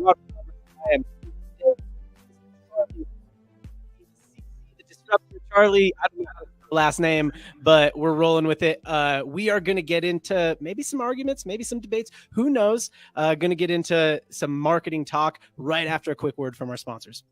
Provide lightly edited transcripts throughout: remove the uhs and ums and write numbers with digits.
Broad Farmers. I am the Disruptor Charlie. I don't know how to say the last name, but we're rolling with it. We are going to get into maybe some arguments, maybe some debates. Who knows? Going to get into some marketing talk right after a quick word from our sponsors.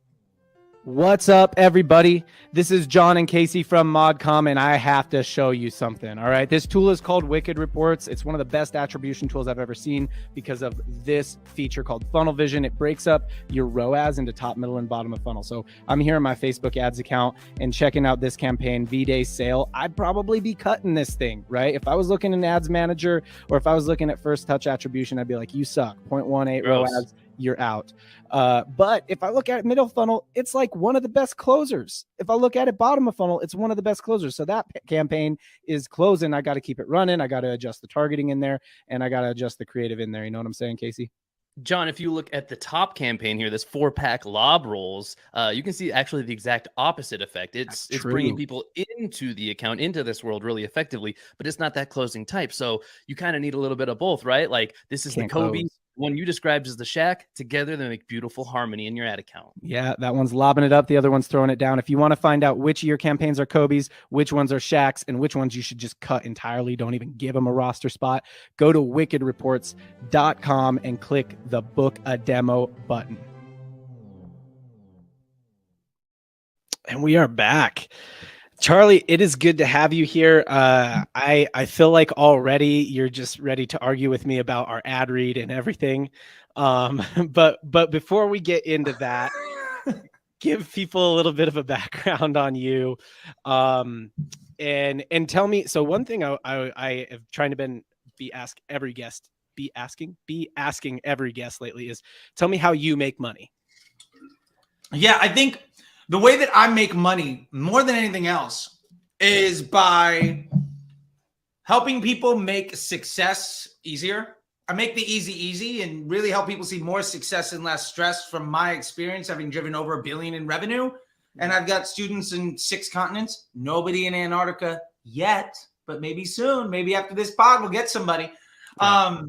What's up, everybody? This is John and Casey from ModCom, and I have to show you something. All right, this tool is called Wicked Reports. It's one of the best attribution tools I've ever seen because of this feature called Funnel Vision. It breaks up your ROAS into top, middle, and bottom of funnel. So I'm here in my Facebook ads account and checking out this campaign, V-Day Sale. I'd probably be cutting this thing, right? If I was looking in Ads Manager or if I was looking at first touch attribution, I'd be like, you suck, 0.18 ROAS. You're out. But if I look at it middle funnel, it's like one of the best closers. If I look at it bottom of funnel, it's one of the best closers. So that campaign is closing. I got to keep it running. I got to adjust the targeting in there, and I got to adjust the creative in there. You know what I'm saying, Casey? John, if you look at the top campaign here, this 4-pack lob rolls, you can see actually the exact opposite effect. It's bringing people into the account, into this world really effectively, but it's not that closing type. So you kind of need a little bit of both, right? Like this is the Kobe. Close. One you described as the Shack. Together, they make beautiful harmony in your ad account. Yeah, that one's lobbing it up. The other one's throwing it down. If you want to find out which of your campaigns are Kobe's, which ones are Shacks, and which ones you should just cut entirely, don't even give them a roster spot, go to wickedreports.com and click the Book a Demo button. And we are back. Charlie, it is good to have you here. I feel like already you're just ready to argue with me about our ad read and everything. But before we get into that, give people a little bit of a background on you. And tell me, so one thing I have trying to be asking every guest lately is tell me how you make money. Yeah, I think the way that I make money more than anything else is by helping people make success easier. I make the easy and really help people see more success and less stress from my experience, having driven over $1 billion in revenue. And I've got students in 6 continents, nobody in Antarctica yet, but maybe soon, maybe after this pod, we'll get somebody. Yeah.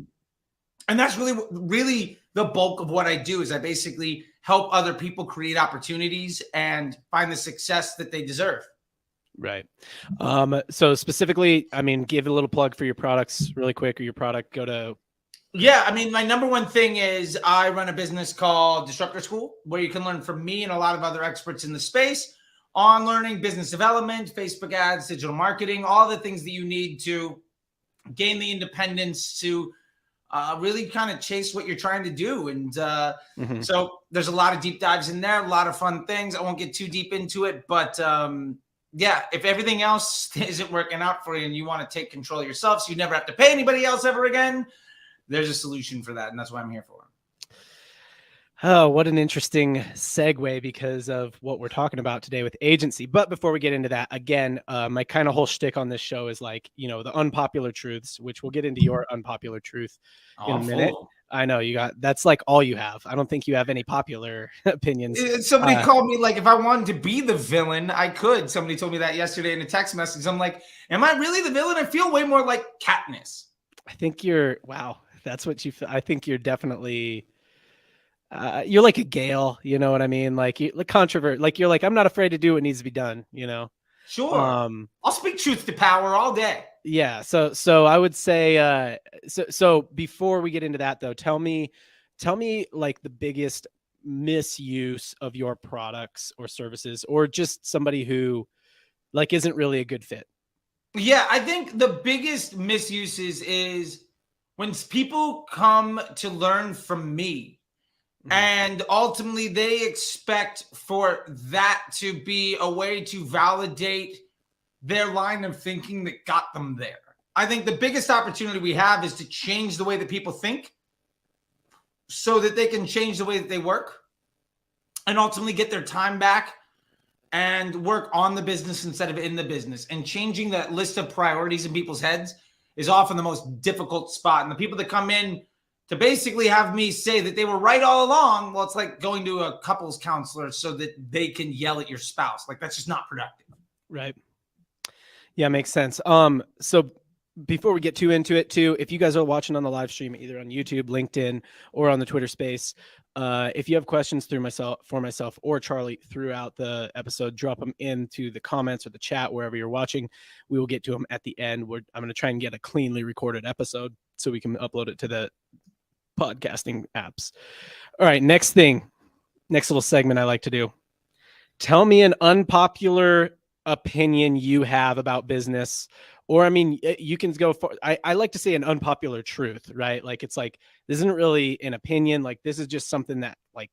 And that's really the bulk of what I do is I basically help other people create opportunities and find the success that they deserve. Right. So specifically, I mean, give a little plug for your products really quick, or your product. Go to. Yeah. I mean, my number one thing is I run a business called Disruptor School, where you can learn from me and a lot of other experts in the space on learning business development, Facebook ads, digital marketing, all the things that you need to gain the independence to really kind of chase what you're trying to do. And so there's a lot of deep dives in there, a lot of fun things. I won't get too deep into it, but yeah, if everything else isn't working out for you and you want to take control of yourself so you never have to pay anybody else ever again, there's a solution for that. And that's what I'm here for. Oh, what an interesting segue because of what we're talking about today with agency. But before we get into that, again, my kind of whole shtick on this show is like, you know, the unpopular truths, which we'll get into your unpopular truth in a minute. I know that's like all you have. I don't think you have any popular opinions. Somebody called me like, if I wanted to be the villain, I could. Somebody told me that yesterday in a text message. I'm like, am I really the villain? I feel way more like Katniss. I think wow. That's what you feel. I think you're definitely... you're like a Gale, you know what I mean? Like controversial, like you're like, I'm not afraid to do what needs to be done, you know? Sure. I'll speak truth to power all day. Yeah. So I would say, so before we get into that though, tell me like the biggest misuse of your products or services, or just somebody who like isn't really a good fit. Yeah. I think the biggest misuses is when people come to learn from me, and ultimately they expect for that to be a way to validate their line of thinking that got them there. I think the biggest opportunity we have is to change the way that people think so that they can change the way that they work and ultimately get their time back and work on the business instead of in the business. And changing that list of priorities in people's heads is often the most difficult spot. And the people that come in to basically have me say that they were right all along, well, it's like going to a couples counselor so that they can yell at your spouse. Like, that's just not productive. Right. Yeah, makes sense. So before we get too into it too, if you guys are watching on the live stream, either on YouTube, LinkedIn, or on the Twitter space, If you have questions for myself or Charlie throughout the episode, drop them into the comments or the chat, wherever you're watching. We will get to them at the end. I'm going to try and get a cleanly recorded episode so we can upload it to the podcasting apps. All right, next little segment I like to do. Tell me an unpopular opinion you have about business. Or, I mean, you can go for, I like to say an unpopular truth, right? Like, it's like, this isn't really an opinion. Like, this is just something that, like,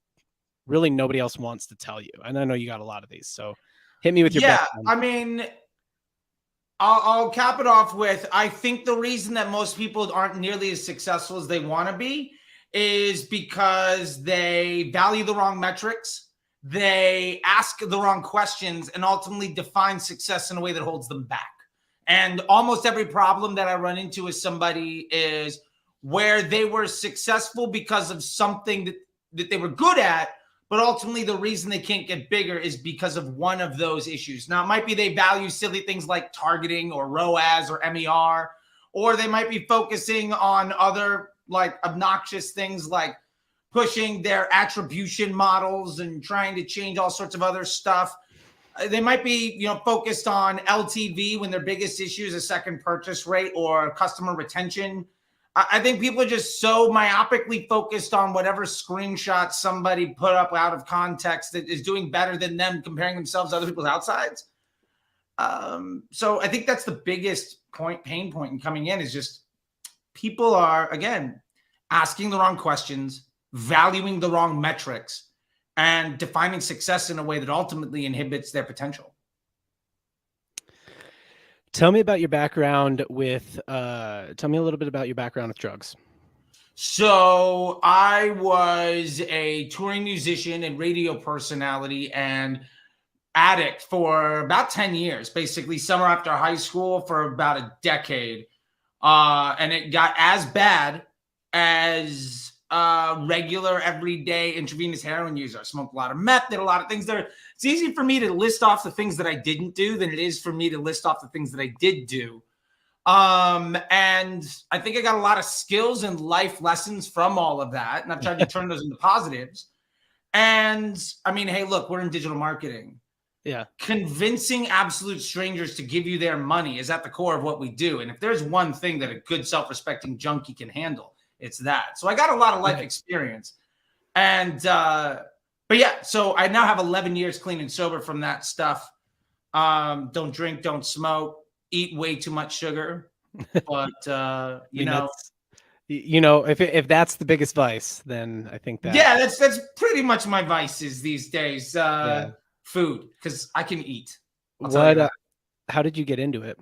really nobody else wants to tell you. And I know you got a lot of these. So hit me with your best one. I mean, I'll cap it off with, I think the reason that most people aren't nearly as successful as they want to be is because they value the wrong metrics. They ask the wrong questions and ultimately define success in a way that holds them back. And almost every problem that I run into with somebody is where they were successful because of something that they were good at, but ultimately the reason they can't get bigger is because of one of those issues. Now, it might be they value silly things like targeting or ROAS or MER, or they might be focusing on other like obnoxious things like pushing their attribution models and trying to change all sorts of other stuff. They might be, focused on LTV when their biggest issue is a second purchase rate or customer retention. I think people are just so myopically focused on whatever screenshot somebody put up out of context that is doing better than them, comparing themselves to other people's outsides. So I think that's the biggest pain point in coming in is just people are, again, asking the wrong questions, valuing the wrong metrics, and defining success in a way that ultimately inhibits their potential. Tell me about your background with, tell me a little bit about your background with drugs. So I was a touring musician and radio personality and addict for about 10 years, basically summer after high school for about a decade. And it got as bad as regular everyday intravenous heroin user. I smoked a lot of meth, did a lot of things there. It's easy for me to list off the things that I didn't do than it is for me to list off the things that I did do. And I think I got a lot of skills and life lessons from all of that. And I've tried to turn those into positives. And I mean, hey, look, we're in digital marketing. Yeah. Convincing absolute strangers to give you their money is at the core of what we do. And if there's one thing that a good self-respecting junkie can handle, it's that. So I got a lot of life experience. And, but yeah, so I now have 11 years clean and sober from that stuff. Don't drink, don't smoke, eat way too much sugar. But, if that's the biggest vice, then I think that. Yeah, that's pretty much my vices these days. Food, because I can eat. How did you get into it?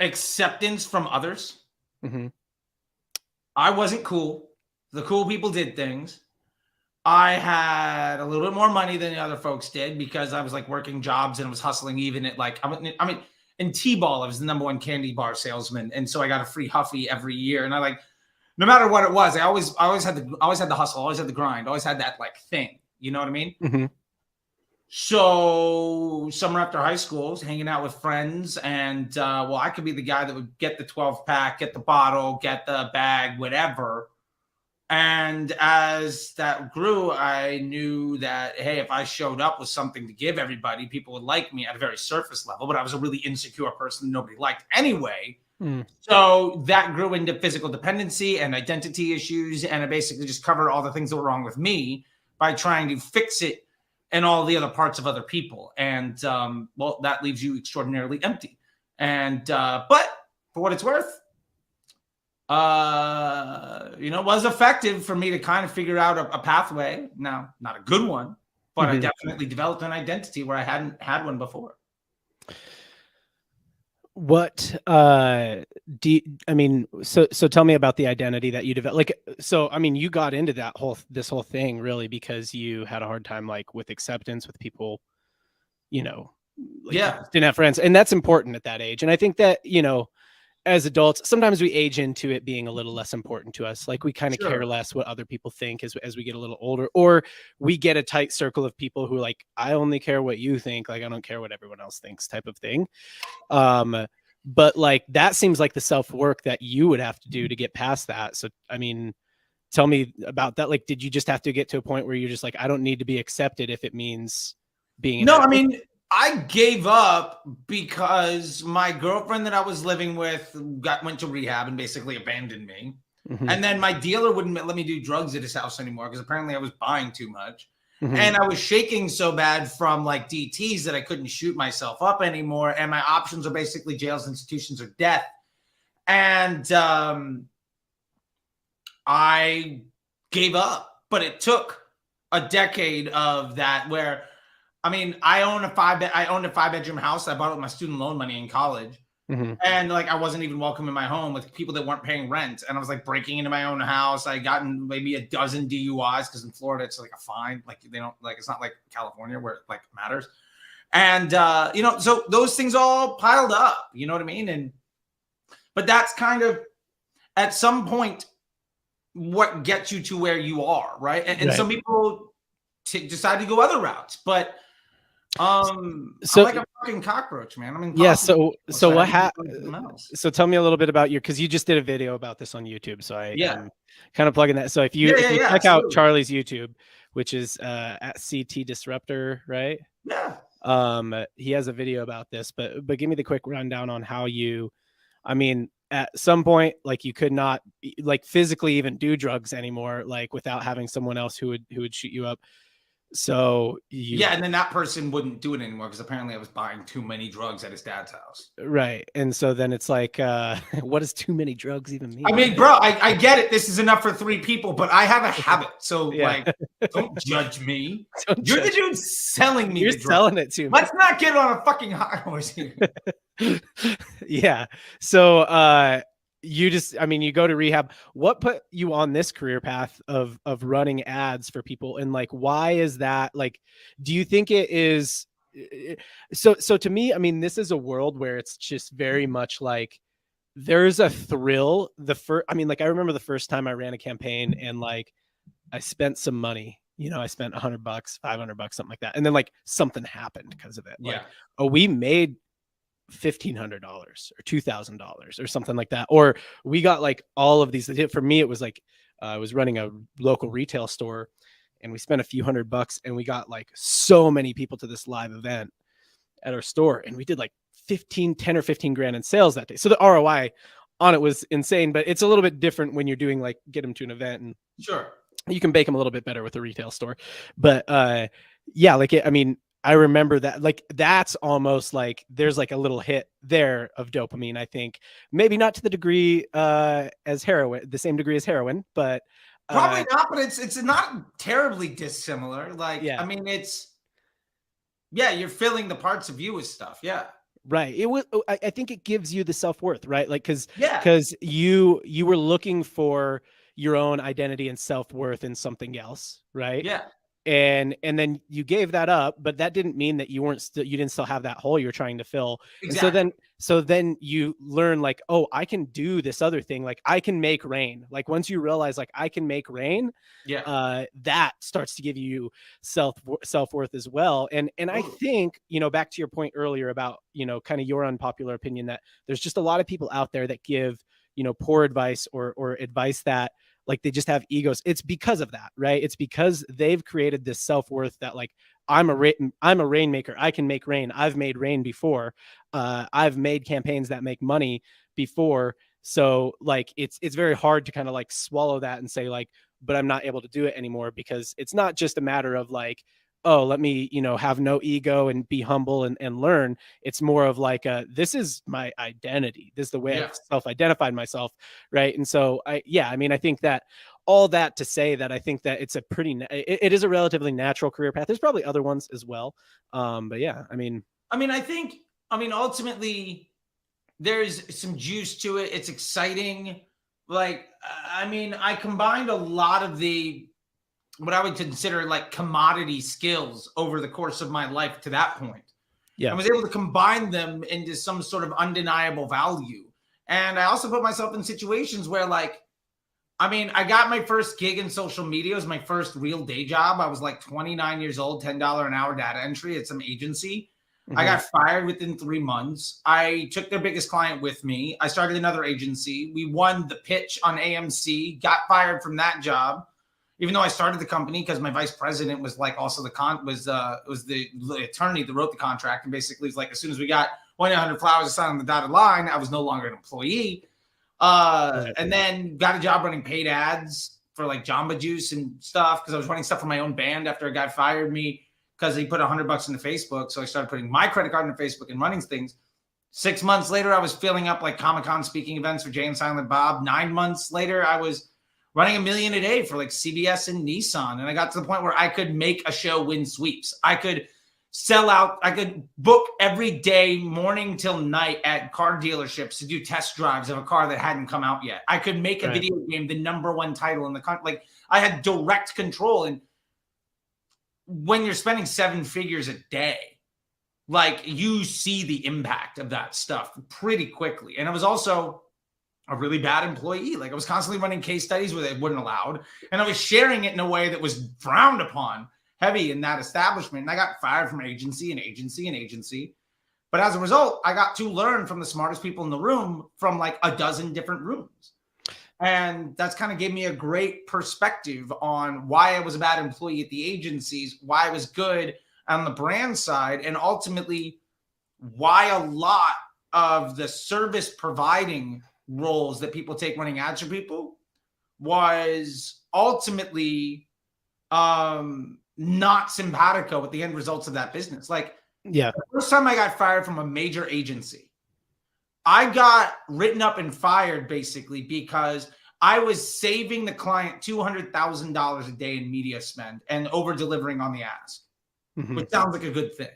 Acceptance from others. Mm-hmm. I wasn't cool. The cool people did things. I had a little bit more money than the other folks did because I was like working jobs and I was hustling even at like, in T-Ball, I was the #1 candy bar salesman. And so I got a free Huffy every year. And I like, no matter what it was, I always had the hustle, always had the grind, always had that like thing. You know what I mean? Mm-hmm. So summer after high school, I was hanging out with friends and, I could be the guy that would get the 12-pack, get the bottle, get the bag, whatever. And as that grew, I knew that, hey, if I showed up with something to give everybody, people would like me at a very surface level, but I was a really insecure person nobody liked anyway. So that grew into physical dependency and identity issues. And I basically just covered all the things that were wrong with me by trying to fix it and all the other parts of other people. And, that leaves you extraordinarily empty. And, but for what it's worth, was effective for me to kind of figure out a pathway. Now, not a good one, but I definitely developed an identity where I hadn't had one before. What so tell me about the identity that you developed. You got into this whole thing really because you had a hard time like with acceptance with people, didn't have friends, and that's important at that age. And I think that, as adults, sometimes we age into it being a little less important to us. Like we kind of care less what other people think as we get a little older, or we get a tight circle of people who like, I only care what you think. Like, I don't care what everyone else thinks type of thing. But like, that seems like the self-work that you would have to do to get past that. So, I mean, tell me about that. Like, did you just have to get to a point where you're just like, I don't need to be accepted if it means being No, I mean, I gave up because my girlfriend that I was living with went to rehab and basically abandoned me. And then my dealer wouldn't let me do drugs at his house anymore because apparently I was buying too much. And I was shaking so bad from like DTs that I couldn't shoot myself up anymore. And my options are basically jails, institutions, or death. And I gave up, but it took a decade of that where, I mean, I owned a 5-bedroom house. I bought it with my student loan money in college. And like, I wasn't even welcome in my home with people that weren't paying rent. And I was like breaking into my own house. I gotten maybe a dozen DUIs because in Florida, it's like a fine. Like they don't like, it's not like California where it like matters. And, you know, so those things all piled up, you know what I mean? But that's kind of at some point what gets you to where you are. Right. And some people decide to go other routes, but so I'm like a fucking cockroach, man. I mean, yeah. So what happened? So tell me a little bit about because you just did a video about this on YouTube. So I'm kind of plugging that. So if you check out Charlie's YouTube, which is at CT Disruptor, right? Yeah. He has a video about this, but give me the quick rundown on how you, I mean, at some point, like you could not like physically even do drugs anymore, like without having someone else who would shoot you up. So and then that person wouldn't do it anymore because apparently I was buying too many drugs at his dad's house. Right. And so then it's like, what does too many drugs even mean? I mean, bro, I get it. This is enough for 3 people, but I have a habit. So like, don't judge me. You're the dude selling me. You're selling it to me. Let's not get on a fucking high horse here. Yeah. So you just, I mean, you go to rehab. What put you on this career path of running ads for people? And like, why is that? Like, do you think it is? So to me, I mean, this is a world where it's just very much like there's a thrill. I mean, like I remember the first time I ran a campaign and like I spent some money, you know, I spent $100, $500, something like that. And then like something happened because of it. Like, we made $1,500 or $2,000 or something like that. Or we got like all of these. For me, it was like I was running a local retail store and we spent a few $100 and we got like so many people to this live event at our store. And we did like 10 or 15 grand in sales that day. So the ROI on it was insane, but it's a little bit different when you're doing like get them to an event and you can bake them a little bit better with a retail store. But yeah, like I mean, I remember that like that's almost like there's like a little hit there of dopamine. I think maybe not to the degree as heroin, the same degree as heroin, but probably not. But it's not terribly dissimilar. Like I mean, you're filling the parts of you with stuff. Yeah, right. It was. I think it gives you the self-worth, right? Like because you were looking for your own identity and self-worth in something else, right? Yeah. And then you gave that up, but that didn't mean that you didn't still have that hole you're trying to fill. Exactly. And so then you learn like, oh, I can do this other thing. Like I can make rain. Like once you realize like I can make rain, that starts to give you self-worth as well. And I think, you know, back to your point earlier about, you know, kind of your unpopular opinion that there's just a lot of people out there that give, you know, poor advice or advice that like they just have egos. It's because of that, right? It's because they've created this self-worth that like I'm a rainmaker. I can make rain. I've made rain before. I've made campaigns that make money before. So like it's very hard to kind of like swallow that and say like, but I'm not able to do it anymore, because it's not just a matter of like, oh, let me, you know, have no ego and be humble and learn. It's more of like, this is my identity. This is the way I've self-identified myself. Right. And so I mean, I think that all that to say that I think that it's a it is a relatively natural career path. There's probably other ones as well. But yeah, I mean, ultimately there's some juice to it. It's exciting. Like, I mean, I combined a lot of what I would consider like commodity skills over the course of my life to that point. Yeah. I was able to combine them into some sort of undeniable value. And I also put myself in situations where like, I mean, I got my first gig in social media. It was my first real day job. I was like 29 years old, $10 an hour data entry at some agency. I got fired within 3 months. I took their biggest client with me. I started another agency. We won the pitch on AMC, got fired from that job, even though I started the company because my vice president was like also was the attorney that wrote the contract, and basically was like, as soon as we got 100 flowers to sign on the dotted line, I was no longer an employee. And then got a job running paid ads for like Jamba Juice and stuff because I was running stuff for my own band after a guy fired me because he put $100 into Facebook. So I started putting my credit card into Facebook and running things. 6 months later, I was filling up like Comic-Con speaking events for Jay and Silent Bob. 9 months later, I was running $1 million a day for like CBS and Nissan. And I got to the point where I could make a show win sweeps. I could sell out. I could book every day, morning till night at car dealerships to do test drives of a car that hadn't come out yet. I could make a video game the #1 title in the country. Like I had direct control. And when you're spending 7 figures a day, like you see the impact of that stuff pretty quickly. And I was also a really bad employee. Like I was constantly running case studies where they wouldn't allowed. And I was sharing it in a way that was frowned upon heavy in that establishment. And I got fired from agency and agency and agency. But as a result, I got to learn from the smartest people in the room from like a dozen different rooms. And that's kind of gave me a great perspective on why I was a bad employee at the agencies, why I was good on the brand side, and ultimately why a lot of the service providing roles that people take running ads for people was ultimately not simpatico with the end results of that business. Like, the first time I got fired from a major agency, I got written up and fired basically because I was saving the client $200,000 a day in media spend and over delivering on the ask, which sounds like a good thing,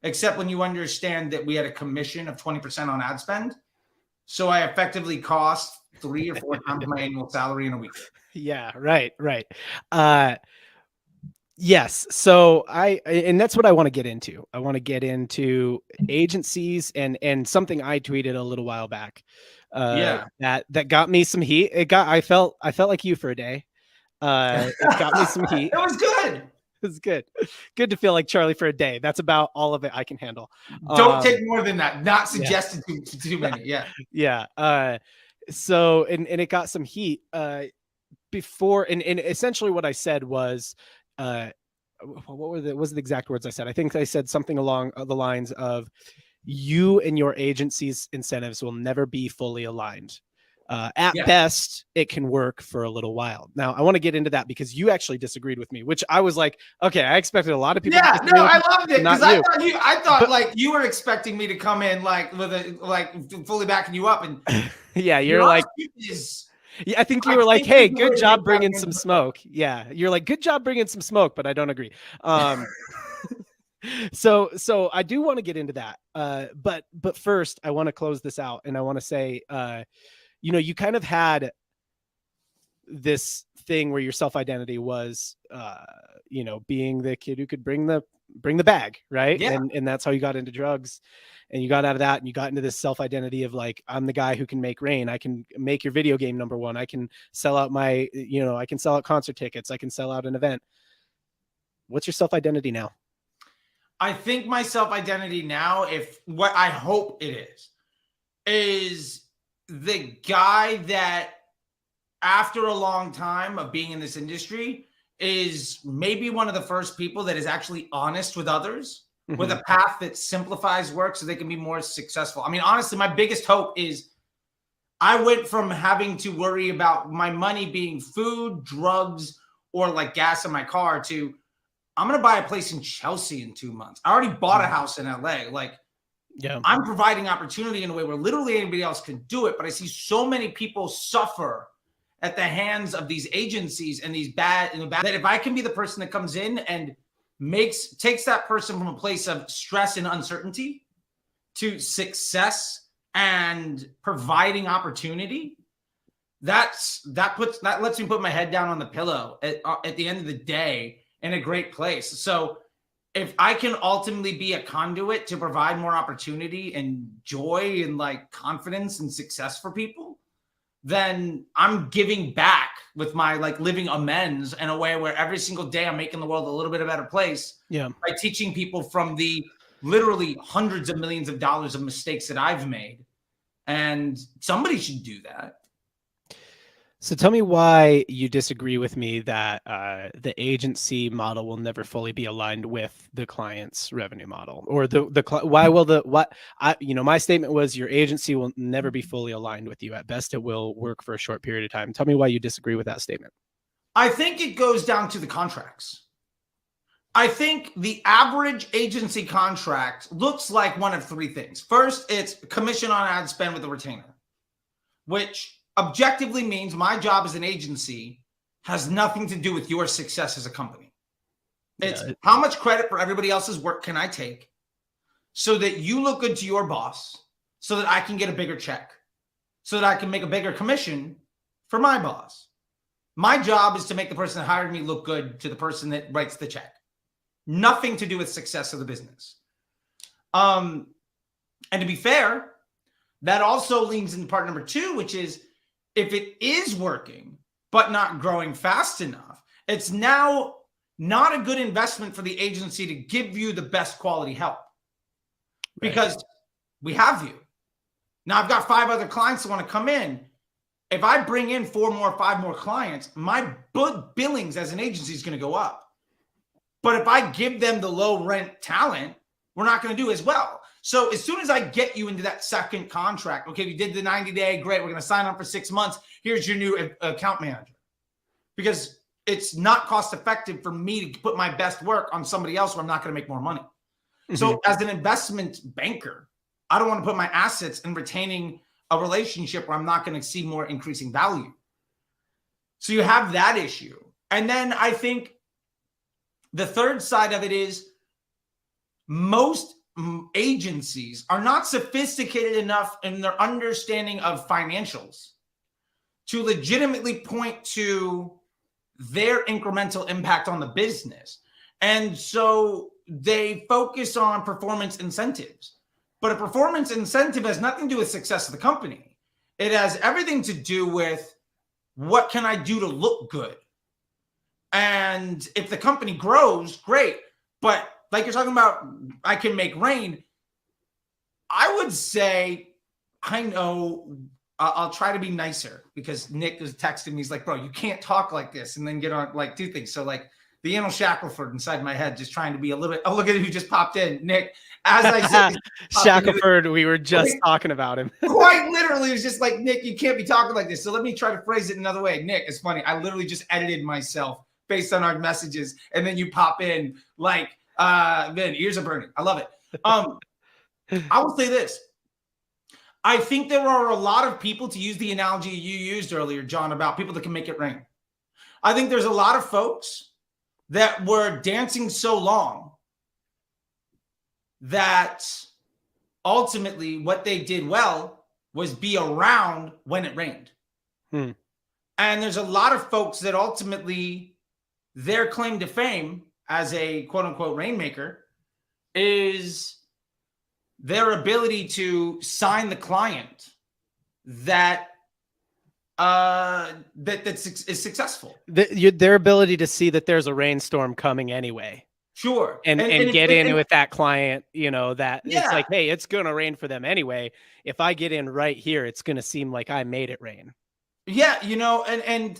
except when you understand that we had a commission of 20% on ad spend. So I effectively cost 3 or 4 times my annual salary in a week. Yeah, right. Yes. So and that's what I want to get into. I want to get into agencies and something I tweeted a little while back. That got me some heat. I felt like you for a day. It got me some heat. It was good. It was good. Good to feel like Charlie for a day. That's about all of it I can handle. Don't take more than that. Not suggested too many. Yeah. So and it got some heat before and essentially what I said was what was the exact words I said? I think I said something along the lines of you and your agency's incentives will never be fully aligned. At best, it can work for a little while. Now, I want to get into that because you actually disagreed with me, which I was like, okay, I expected a lot of people. Yeah, no, I loved it because I thought like you were expecting me to come in like with a like fully backing you up, and yeah, you're like. Yeah, I think you were like, hey, good job bringing some smoke. Yeah, you're like, good job bringing some smoke, but I don't agree. So I do want to get into that. But first, I want to close this out, and I want to say, you kind of had this thing where your self-identity was, being the kid who could bring the bag, right? Yeah. And that's how you got into drugs. And you got out of that and you got into this self-identity of like, I'm the guy who can make rain. I can make your video game #1. I can sell out I can sell out concert tickets. I can sell out an event. What's your self-identity now? I think my self-identity now, if what I hope it is the guy that after a long time of being in this industry is maybe one of the first people that is actually honest with others. With a path that simplifies work so they can be more successful. I mean, honestly, my biggest hope is I went from having to worry about my money being food, drugs, or like gas in my car to I'm going to buy a place in Chelsea in 2 months. I already bought a house in LA. Like, I'm providing opportunity in a way where literally anybody else can do it. But I see so many people suffer at the hands of these agencies and these bad that if I can be the person that comes in and takes that person from a place of stress and uncertainty to success and providing opportunity, that lets me put my head down on the pillow at the end of the day in a great place. So if I can ultimately be a conduit to provide more opportunity and joy and like confidence and success for people, then I'm giving back with my like living amends in a way where every single day I'm making the world a little bit a better place. Yeah. By teaching people from the literally hundreds of millions of dollars of mistakes that I've made. And somebody should do that. So tell me why you disagree with me that the agency model will never fully be aligned with the client's revenue model, or my statement was your agency will never be fully aligned with you. At best, it will work for a short period of time. Tell me why you disagree with that statement. I think it goes down to the contracts. I think the average agency contract looks like one of three things. First, it's commission on ad spend with a retainer, which objectively means my job as an agency has nothing to do with your success as a company. It's how much credit for everybody else's work can I take so that you look good to your boss, so that I can get a bigger check, so that I can make a bigger commission for my boss. My job is to make the person that hired me look good to the person that writes the check. Nothing to do with success of the business. And to be fair, that also leans into part number two, which is if it is working, but not growing fast enough, it's now not a good investment for the agency to give you the best quality help, because we have you. Now I've got 5 other clients that want to come in. If I bring in 5 more clients, my billings as an agency is going to go up. But if I give them the low rent talent, we're not going to do as well. So as soon as I get you into that second contract, okay, we did the 90-day, great, we're going to sign up for 6 months. Here's your new account manager. Because it's not cost effective for me to put my best work on somebody else where I'm not going to make more money. Mm-hmm. So as an investment banker, I don't want to put my assets in retaining a relationship where I'm not going to see more increasing value. So you have that issue. And then I think the third side of it is most agencies are not sophisticated enough in their understanding of financials to legitimately point to their incremental impact on the business. And so they focus on performance incentives. But a performance incentive has nothing to do with success of the company. It has everything to do with what can I do to look good? And if the company grows, great. But like you're talking about, I can make rain. I would say, I know, I'll try to be nicer, because Nick was texting me. He's like, bro, you can't talk like this and then get on, like, do things. So like the Anil Shackelford inside my head, just trying to be a little bit, oh, look at who just popped in. Nick, as I said, Shackelford, we were just talking about him. Quite literally, it was just like, Nick, you can't be talking like this. So let me try to phrase it another way. Nick, it's funny. I literally just edited myself based on our messages. And then you pop in like, man, ears are burning. I love it. I will say this. I think there are a lot of people, to use the analogy you used earlier, John, about people that can make it rain. I think there's a lot of folks that were dancing so long that ultimately what they did well was be around when it rained. And there's a lot of folks that ultimately their claim to fame as a quote unquote rainmaker is their ability to sign the client that is successful. Their ability to see that there's a rainstorm coming anyway. Sure. And get in with that client, that it's like, hey, it's going to rain for them anyway. If I get in right here, it's going to seem like I made it rain. Yeah. And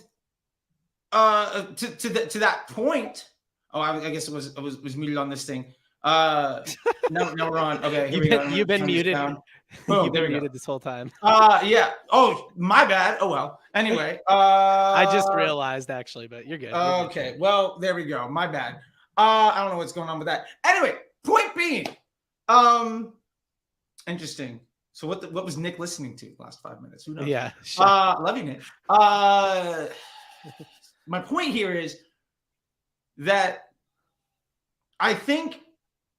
to that point, I guess it was muted on this thing. No, we're on. Okay. You've been muted. Oh, You've been muted this whole time. Yeah. Oh, my bad. Oh, well. Anyway. I just realized actually, but you're good. Okay. Well, there we go. My bad. I don't know what's going on with that. Anyway, point being, interesting. So what was Nick listening to the last 5 minutes? Who knows? Yeah. Sure. Love you, Nick. My point here is that I think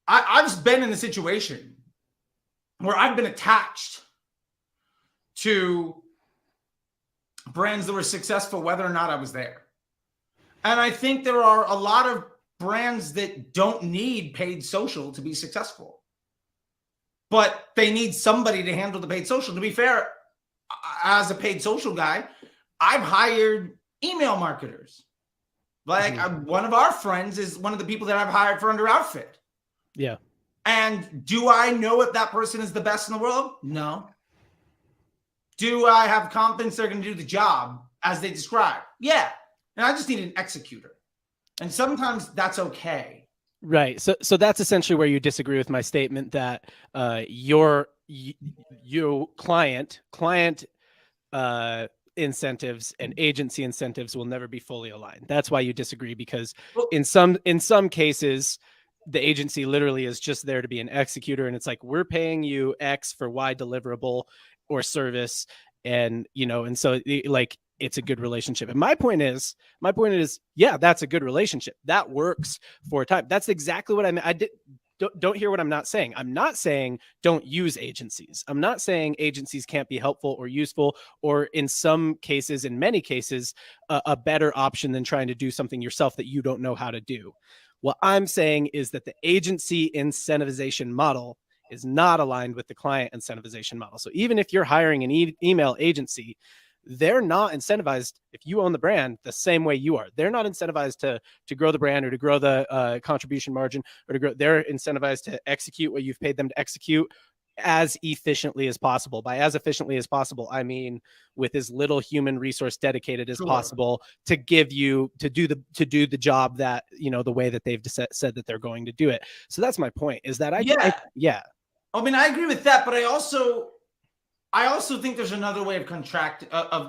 I've been in a situation where I've been attached to brands that were successful, whether or not I was there. And I think there are a lot of brands that don't need paid social to be successful, but they need somebody to handle the paid social. To be fair, as a paid social guy, I've hired email marketers. Like one of our friends is one of the people that I've hired for Underoutfit. Yeah. And do I know if that person is the best in the world? No. Do I have confidence they're going to do the job as they describe? Yeah. And I just need an executor. And sometimes that's okay. Right. So that's essentially where you disagree with my statement that your client incentives and agency incentives will never be fully aligned. That's why you disagree, because in some cases, the agency literally is just there to be an executor, and it's like, we're paying you X for Y deliverable or service, and and so like it's a good relationship. And my point is, yeah, that's a good relationship. That works for a time. That's exactly what I meant. Don't hear what I'm not saying. I'm not saying don't use agencies. I'm not saying agencies can't be helpful or useful, or in some cases, in many cases, a better option than trying to do something yourself that you don't know how to do. What I'm saying is that the agency incentivization model is not aligned with the client incentivization model. So even if you're hiring an email agency, they're not incentivized, if you own the brand, the same way you are. They're not incentivized to grow the brand or to grow the contribution margin or to grow. They're incentivized to execute what you've paid them to execute as efficiently as possible. By as efficiently as possible, I mean with as little human resource dedicated as possible to give you to do the job that, the way that they've said that they're going to do it. So that's my point, is that I mean, I agree with that, but I also think there's another way of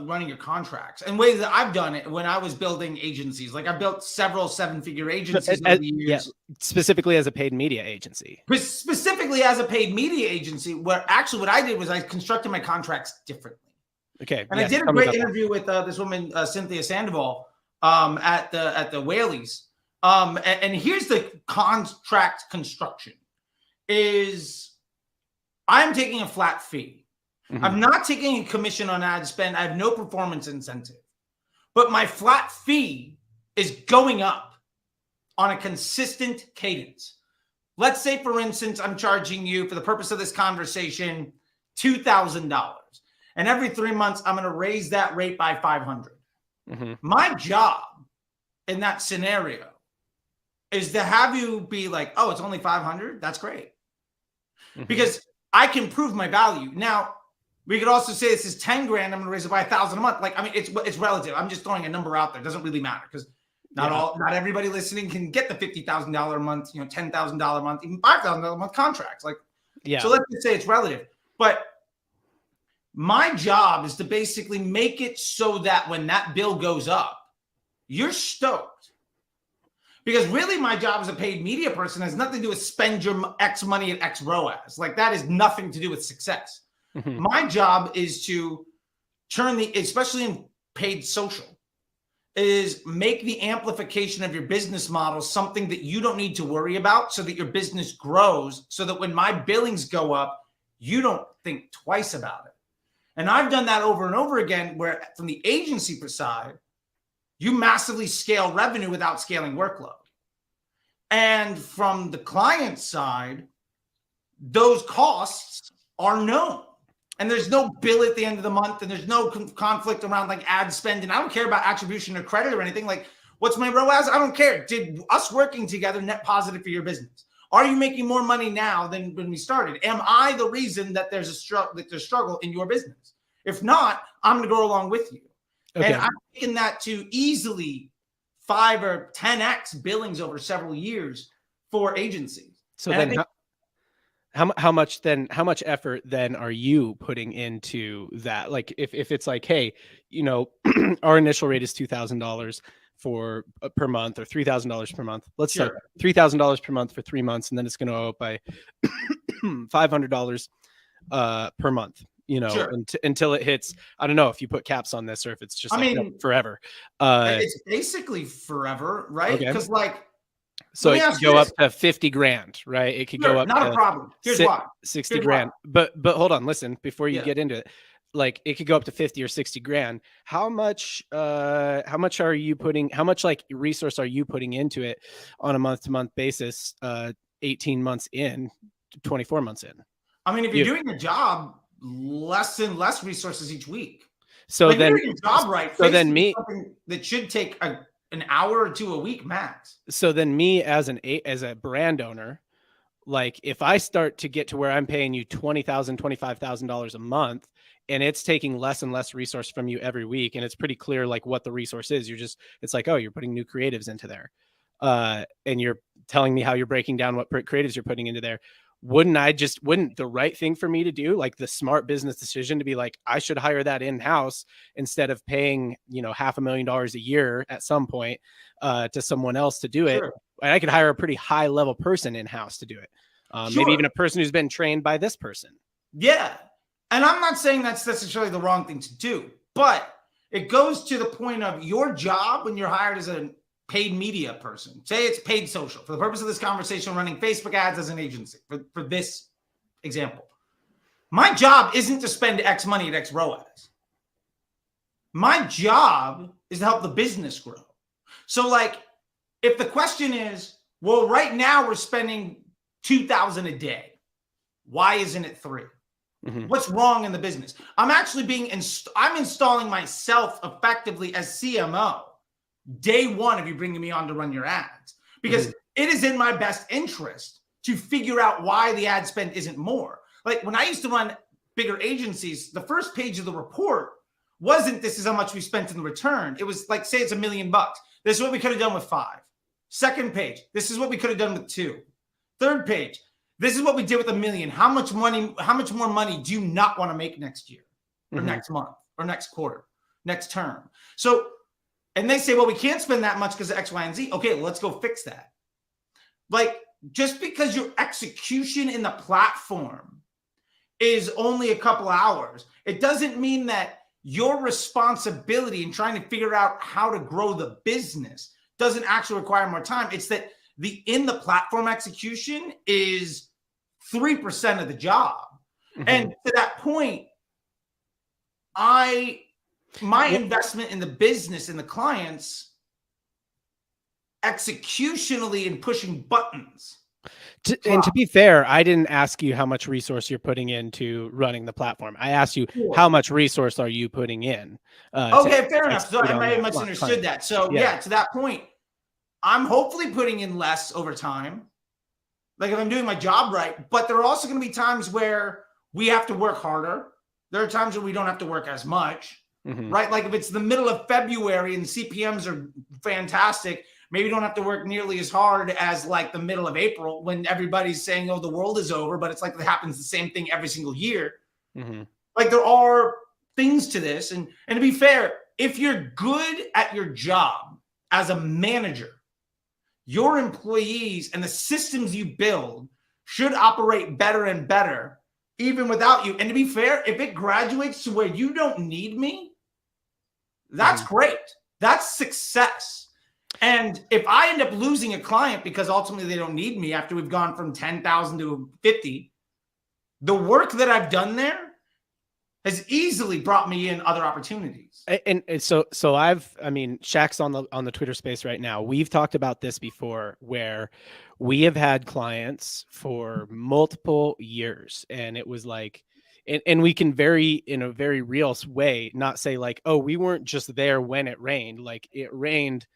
running your contracts, and ways that I've done it when I was building agencies. Like I built several 7-figure agencies over the years. Yeah, specifically as a paid media agency. Specifically as a paid media agency, where actually what I did was I constructed my contracts differently. Okay. And I did a great interview with this woman, Cynthia Sandoval, at the Whaleys. And here's the contract construction: is I'm taking a flat fee. Mm-hmm. I'm not taking a commission on ad spend. I have no performance incentive, but my flat fee is going up on a consistent cadence. Let's say, for instance, I'm charging you, for the purpose of this conversation, $2,000. And every 3 months, I'm going to raise that rate by $500. Mm-hmm. My job in that scenario is to have you be like, oh, it's only $500. That's great. Mm-hmm. Because I can prove my value. Now, we could also say this is 10 grand. I'm going to raise it by $1,000 a month. Like, I mean, it's relative. I'm just throwing a number out there. It doesn't really matter, because not everybody listening can get the $50,000 a month, $10,000 a month, even $5,000 a month contracts. Like, so let's just say it's relative. But my job is to basically make it so that when that bill goes up, you're stoked. Because really, my job as a paid media person has nothing to do with spend your X money at X ROAS. Like, that is nothing to do with success. Mm-hmm. My job is to turn especially in paid social, is make the amplification of your business model something that you don't need to worry about, so that your business grows, so that when my billings go up, you don't think twice about it. And I've done that over and over again, where from the agency side, you massively scale revenue without scaling workload. And from the client side, those costs are known. And there's no bill at the end of the month, and there's no conflict around like ad spend. And I don't care about attribution or credit or anything. Like, what's my ROAS? I don't care. Did us working together net positive for your business? Are you making more money now than when we started? Am I the reason that there's a struggle in your business? If not, I'm going to go along with you. Okay. And I'm taking that to easily 5 or 10x billings over several years for agencies. So and then how much effort then are you putting into that? Like, if it's like, hey, our initial rate is $2,000 for per month, or $3,000 per month. Let's say $3,000 per month for 3 months, and then it's going to go up by $500 per month. Until it hits, I don't know if you put caps on this or if it's just forever. It's basically forever, right? Because so it could go up to 50 grand, right? It could go up not to a problem. Here's why. 60 grand. But hold on, listen, before you get into it, like it could go up to 50 or 60 grand. How much are you putting, how much like resource are you putting into it on a month-to-month basis, 18 months in, 24 months in? I mean, if you're doing your job, less and less resources each week. So then, your job right. So then something that should take an hour or two a week max. So then me as a brand owner, like if I start to get to where I'm paying you $20,000, $25,000 a month, and it's taking less and less resource from you every week, and it's pretty clear like what the resource is, it's like, oh, you're putting new creatives into there, and you're telling me how you're breaking down what creatives you're putting into there. Wouldn't the right thing for me to do, like the smart business decision, to be like, I should hire that in-house instead of paying, $500,000 a year at some point to someone else to do it. And I could hire a pretty high level person in-house to do it. Maybe even a person who's been trained by this person. Yeah. And I'm not saying that's necessarily the wrong thing to do, but it goes to the point of your job when you're hired as a paid media person. Say it's paid social. For the purpose of this conversation, running Facebook ads as an agency, for this example. My job isn't to spend X money at X ROAS. My job is to help the business grow. So like, if the question is, well, right now we're spending $2,000 a day. Why isn't it $3,000? Mm-hmm. What's wrong in the business? I'm actually I'm installing myself effectively as CMO day one if you're bringing me on to run your ads, because it is in my best interest to figure out why the ad spend isn't more. Like when I used to run bigger agencies, the first page of the report wasn't this is how much we spent in the return. It was like, say it's $1 million. This is what we could have done with 5. Second page, this is what we could have done with 2. Third page, this is what we did with $1 million. How much more money do you not want to make next year or next month or next quarter, next term? So, and they say, well, we can't spend that much because of X, Y, and Z. Okay, well, let's go fix that. Like, just because your execution in the platform is only a couple hours, it doesn't mean that your responsibility in trying to figure out how to grow the business doesn't actually require more time. It's that in the platform execution is 3% of the job. And to that point, my investment in the business and the clients executionally in pushing buttons. And to be fair, I didn't ask you how much resource you're putting into running the platform. I asked you how much resource are you putting in? Okay, fair enough. So I might have misunderstood that. So yeah, to that point, I'm hopefully putting in less over time. Like if I'm doing my job right, but there are also going to be times where we have to work harder. There are times where we don't have to work as much, right? Like if it's the middle of February and CPMs are fantastic, maybe you don't have to work nearly as hard as like the middle of April when everybody's saying, oh, the world is over, but it's like it happens the same thing every single year. Like there are things to this. And to be fair, if you're good at your job as a manager, your employees and the systems you build should operate better and better, even without you. And to be fair, if it graduates to where you don't need me, that's great. That's success. And if I end up losing a client because ultimately they don't need me after we've gone from 10,000 to 50, the work that I've done there has easily brought me in other opportunities. And so Shaq's on the Twitter space right now. We've talked about this before where we have had clients for multiple years, and it was like, and we can in a very real way, not say like, oh, we weren't just there when it rained. Like it rained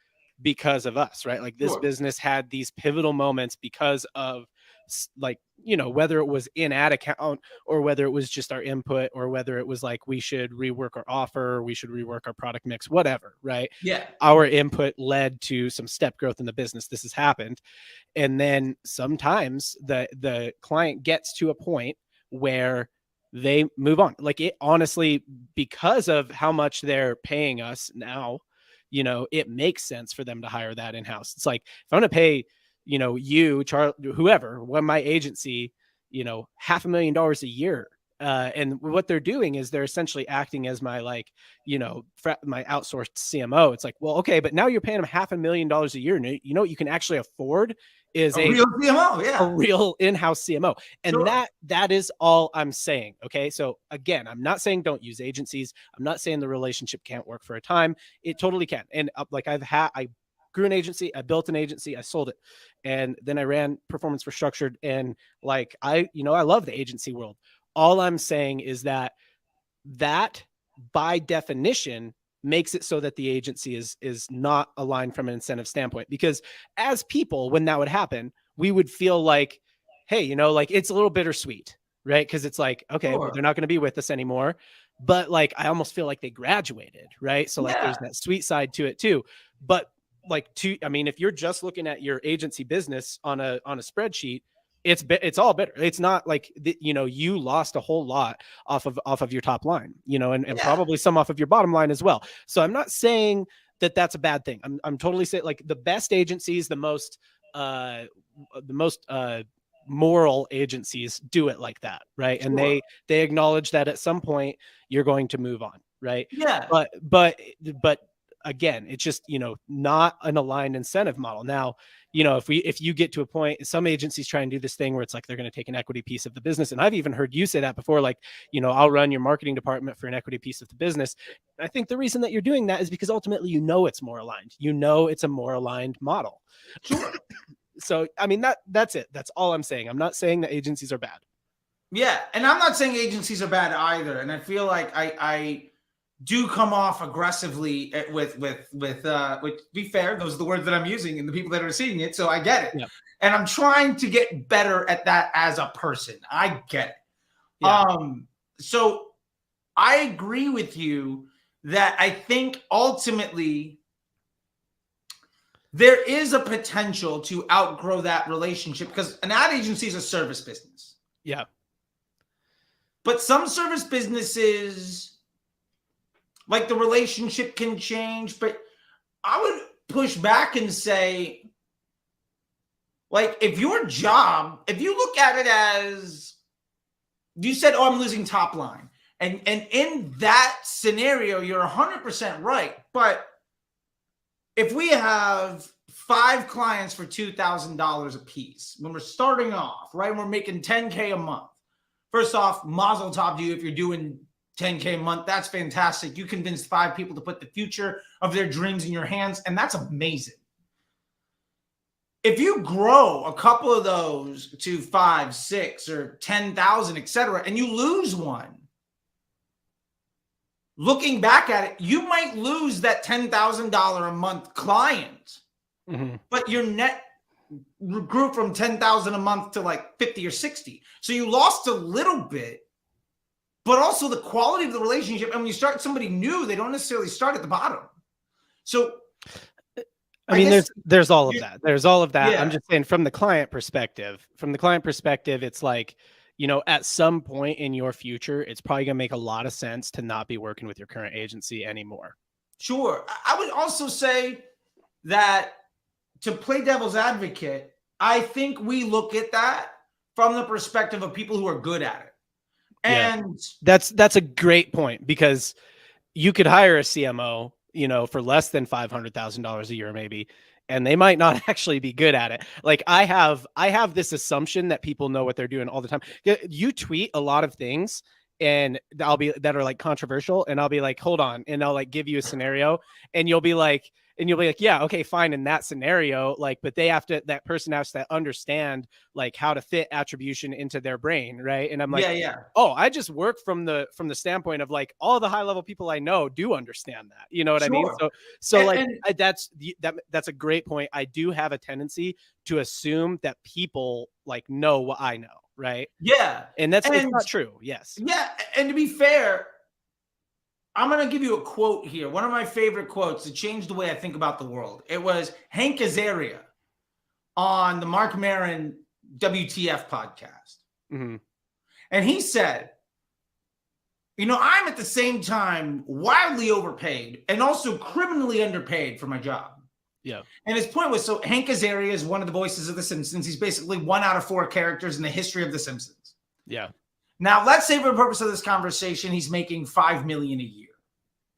because of us, right? Like this business had these pivotal moments because of like, whether it was in ad account or whether it was just our input or whether it was like, we should rework our offer, we should rework our product mix, whatever. Right. Yeah. Our input led to some step growth in the business. This has happened. And then sometimes the client gets to a point where they move on. Like it honestly, because of how much they're paying us now, it makes sense for them to hire that in-house. It's like, if I'm going to pay, you, Charlie, whoever, my agency, $500,000 a year. And what they're doing is they're essentially acting as my, like, my outsourced CMO. It's like, well, okay, but now you're paying them $500,000 a year. And what you can actually afford is a real CMO, a real in-house CMO. And that is all I'm saying. Okay. So again, I'm not saying don't use agencies. I'm not saying the relationship can't work for a time. It totally can. And like I grew an agency, I built an agency, I sold it. And then I ran Performance for Structured. And like, I love the agency world. All I'm saying is that by definition makes it so that the agency is not aligned from an incentive standpoint, because as people, when that would happen, we would feel like, hey, you know, like it's a little bittersweet, right? Because it's like, okay, well, they're not going to be with us anymore. But like, I almost feel like they graduated, right? So like, there's that sweet side to it too. But like, I mean, if you're just looking at your agency business on a spreadsheet, it's all bitter. It's not like you know, you lost a whole lot off of your top line, you know, and probably some off of your bottom line as well. So I'm not saying that that's a bad thing. I'm totally saying like the best agencies, the most moral agencies do it like that, right? And they acknowledge that at some point you're going to move on, right? Yeah. But again, it's just, you know, not an aligned incentive model. Now, you know, if you get to a point, some agencies try and do this thing where it's like they're going to take an equity piece of the business. And I've even heard you say that before, like, you know, I'll run your marketing department for an equity piece of the business. I think the reason that you're doing that is because ultimately, you know, it's more aligned. You know, it's a more aligned model. Sure. So, I mean, that's it. That's all I'm saying. I'm not saying that agencies are bad. Yeah. And I'm not saying agencies are bad either. And I feel like I do come off aggressively with be fair, those are the words that I'm using and the people that are seeing it. So I get it. Yeah. And I'm trying to get better at that as a person. I get it. Yeah. So I agree with you that I think ultimately there is a potential to outgrow that relationship because an ad agency is a service business. Yeah. But some service businesses, like the relationship can change, but I would push back and say, like, if your job, if you look at it as, you said, oh, I'm losing top line. And in that scenario, you're 100% right. But if we have 5 clients for $2,000 a piece, when we're starting off, right, and we're making $10K a month, first off, mazel tov to you if you're doing $10K a month. That's fantastic. You convinced 5 people to put the future of their dreams in your hands, and that's amazing. If you grow a couple of those to 5, 6, or 10,000, etc., and you lose one, looking back at it, you might lose that $10,000 a month client, but your net grew from 10,000 a month to like 50 or 60. So you lost a little bit. But also the quality of the relationship. And when you start somebody new, they don't necessarily start at the bottom. So, I mean, there's all of that. There's all of that. Yeah. I'm just saying from the client perspective, it's like, you know, at some point in your future, it's probably going to make a lot of sense to not be working with your current agency anymore. Sure. I would also say that to play devil's advocate, I think we look at that from the perspective of people who are good at it. And that's a great point because you could hire a CMO, you know, for less than $500,000 a year, maybe, and they might not actually be good at it. Like I have this assumption that people know what they're doing all the time. You tweet a lot of things and that are like controversial, and I'll be like, hold on, and I'll like give you a scenario, and you'll be like, yeah, okay, fine. In that scenario, like, but that person has to understand like how to fit attribution into their brain. Right. And I'm like, oh, I just work from the standpoint of like all the high level people I know do understand that, you know what I mean? So that's a great point. I do have a tendency to assume that people like know what I know. Right. Yeah. And it's not true. Yes. Yeah. And to be fair, I'm going to give you a quote here. One of my favorite quotes that changed the way I think about the world. It was Hank Azaria on the Mark Maron WTF podcast. And he said, you know, I'm at the same time wildly overpaid and also criminally underpaid for my job. Yeah. And his point was, so Hank Azaria is one of the voices of The Simpsons. He's basically 1 out of 4 characters in the history of The Simpsons. Yeah. Now, let's say for the purpose of this conversation, he's making $5 million a year,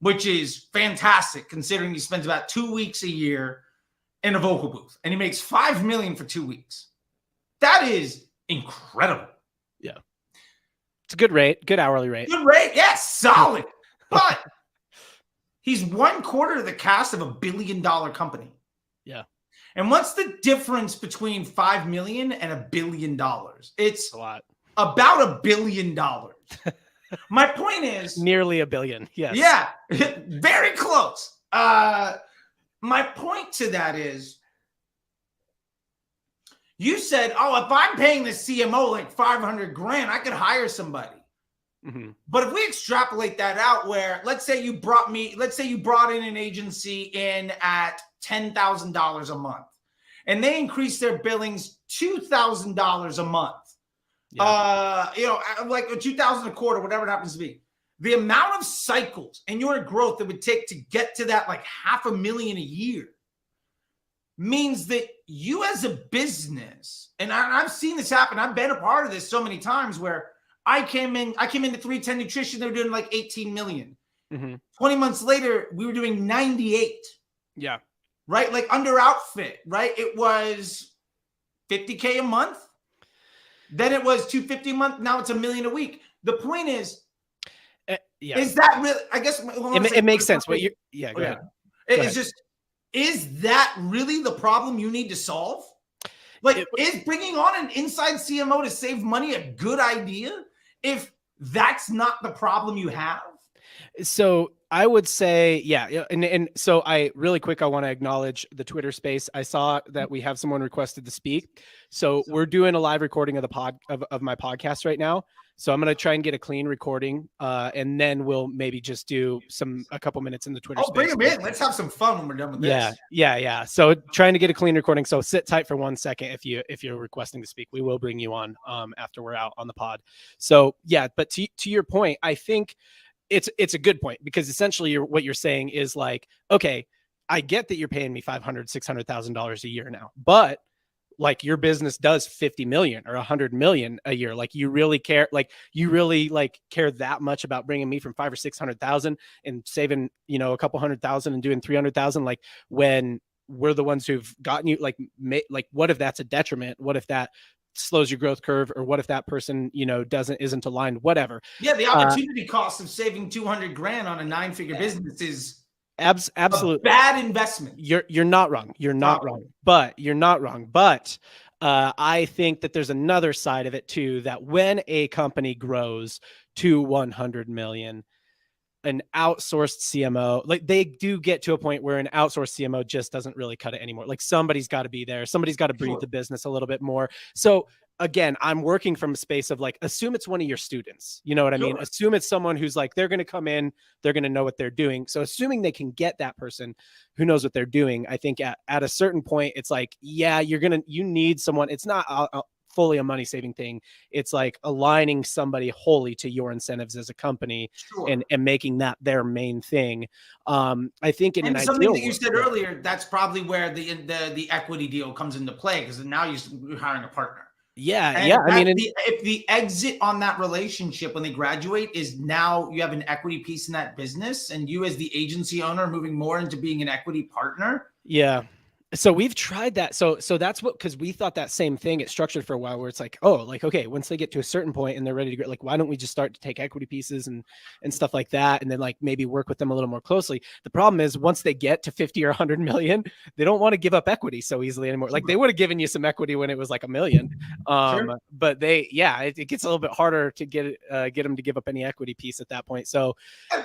which is fantastic considering he spends about 2 weeks a year in a vocal booth, and he makes $5 million for 2 weeks. That is incredible. Yeah. It's a good rate, good hourly rate. Good rate. Yes, solid. But he's 1/4 of the cast of $1 billion company. Yeah. And what's the difference between 5 million and $1 billion? It's a lot. About $1 billion. My point is nearly $1 billion. Yes. Yeah. Very close. My point to that is You said, oh, if I'm paying the CMO like 500 grand, I could hire somebody. Mm-hmm. But if we extrapolate that out, where let's say you brought in an agency in at $10,000 a month, and they increase their billings $2,000 a month, like $2,000 a quarter, whatever it happens to be. The amount of cycles and your growth it would take to get to that like $500,000 a year means that you as a business, and I've seen this happen. I've been a part of this so many times where I came into 310 Nutrition. They were doing like 18 million. Mm-hmm. 20 months later, we were doing 98. Yeah. Right? Like Underoutfit, right? It was $50K a month. Then it was $250 a month. Now it's $1 million a week. The point is, is that really, I guess it makes sense. Go ahead. It's just, is that really the problem you need to solve? Like, is bringing on an inside CMO to save money a good idea if that's not the problem you have? So I would say, and so I really quick, I want to acknowledge the Twitter space. I saw that we have someone requested to speak. So we're doing a live recording of of my podcast right now. So I'm going to try and get a clean recording, and then we'll maybe just do a couple minutes in the Twitter space. Bring them in. Let's have some fun when we're done with this. Yeah. So trying to get a clean recording. So sit tight for 1 second if you're requesting to speak. We will bring you on after we're out on the pod. So yeah, but to your point, I think it's a good point, because essentially what you're saying is like, okay, I get that you're paying me $500,000-$600,000 a year now, but like your business does 50 million or 100 million a year. Like you really care, care that much about bringing me from 500,000 or 600,000 and saving, a couple 100,000 and doing 300,000. Like when we're the ones who've gotten you, like what if that's a detriment? What if that slows your growth curve, or what if that person, isn't aligned, whatever. Yeah. The opportunity cost of saving 200 grand on a 9-figure business is absolutely a bad investment. You're not wrong. You're not wrong. But I think that there's another side of it too, that when a company grows to 100 million, an outsourced CMO, like they do get to a point where an outsourced CMO just doesn't really cut it anymore. Like somebody's got to be there. Somebody's got to breathe the business a little bit more. So again, I'm working from a space of like, assume it's one of your students. You know what I mean? Assume it's someone who's like, they're going to come in, they're going to know what they're doing. So assuming they can get that person who knows what they're doing, I think at a certain point, it's like, yeah, you need someone. It's not fully a money saving thing. It's like aligning somebody wholly to your incentives as a company and making that their main thing. I think in an something that you said earlier, that's probably where the equity deal comes into play, because now you're hiring a partner. Yeah. I mean, if the exit on that relationship when they graduate is now you have an equity piece in that business, and you as the agency owner are moving more into being an equity partner. Yeah. So we've tried that. So that's because we thought that same thing. It's structured for a while where it's like, okay, once they get to a certain point and they're ready to go, like, why don't we just start to take equity pieces and stuff like that, and then like maybe work with them a little more closely. The problem is once they get to 50 or 100 million, they don't want to give up equity so easily anymore. Like they would have given you some equity when it was like $1 million, but it gets a little bit harder to get them to give up any equity piece at that point. So,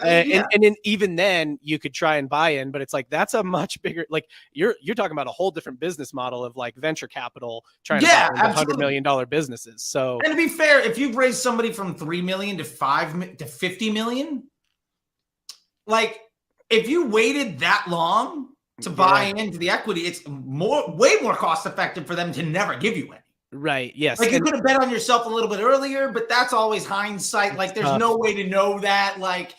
and then even then you could try and buy in, but it's like that's a much bigger. Like you're talking about a whole different business model of like venture capital trying to buy $100 million businesses. So, and to be fair, if you've raised somebody from 3 million to 50 million, like if you waited that long to buy into the equity, it's way more cost effective for them to never give you any. Right. Yes. Like you could have bet on yourself a little bit earlier, but that's always hindsight. Like there's no way to know that. Like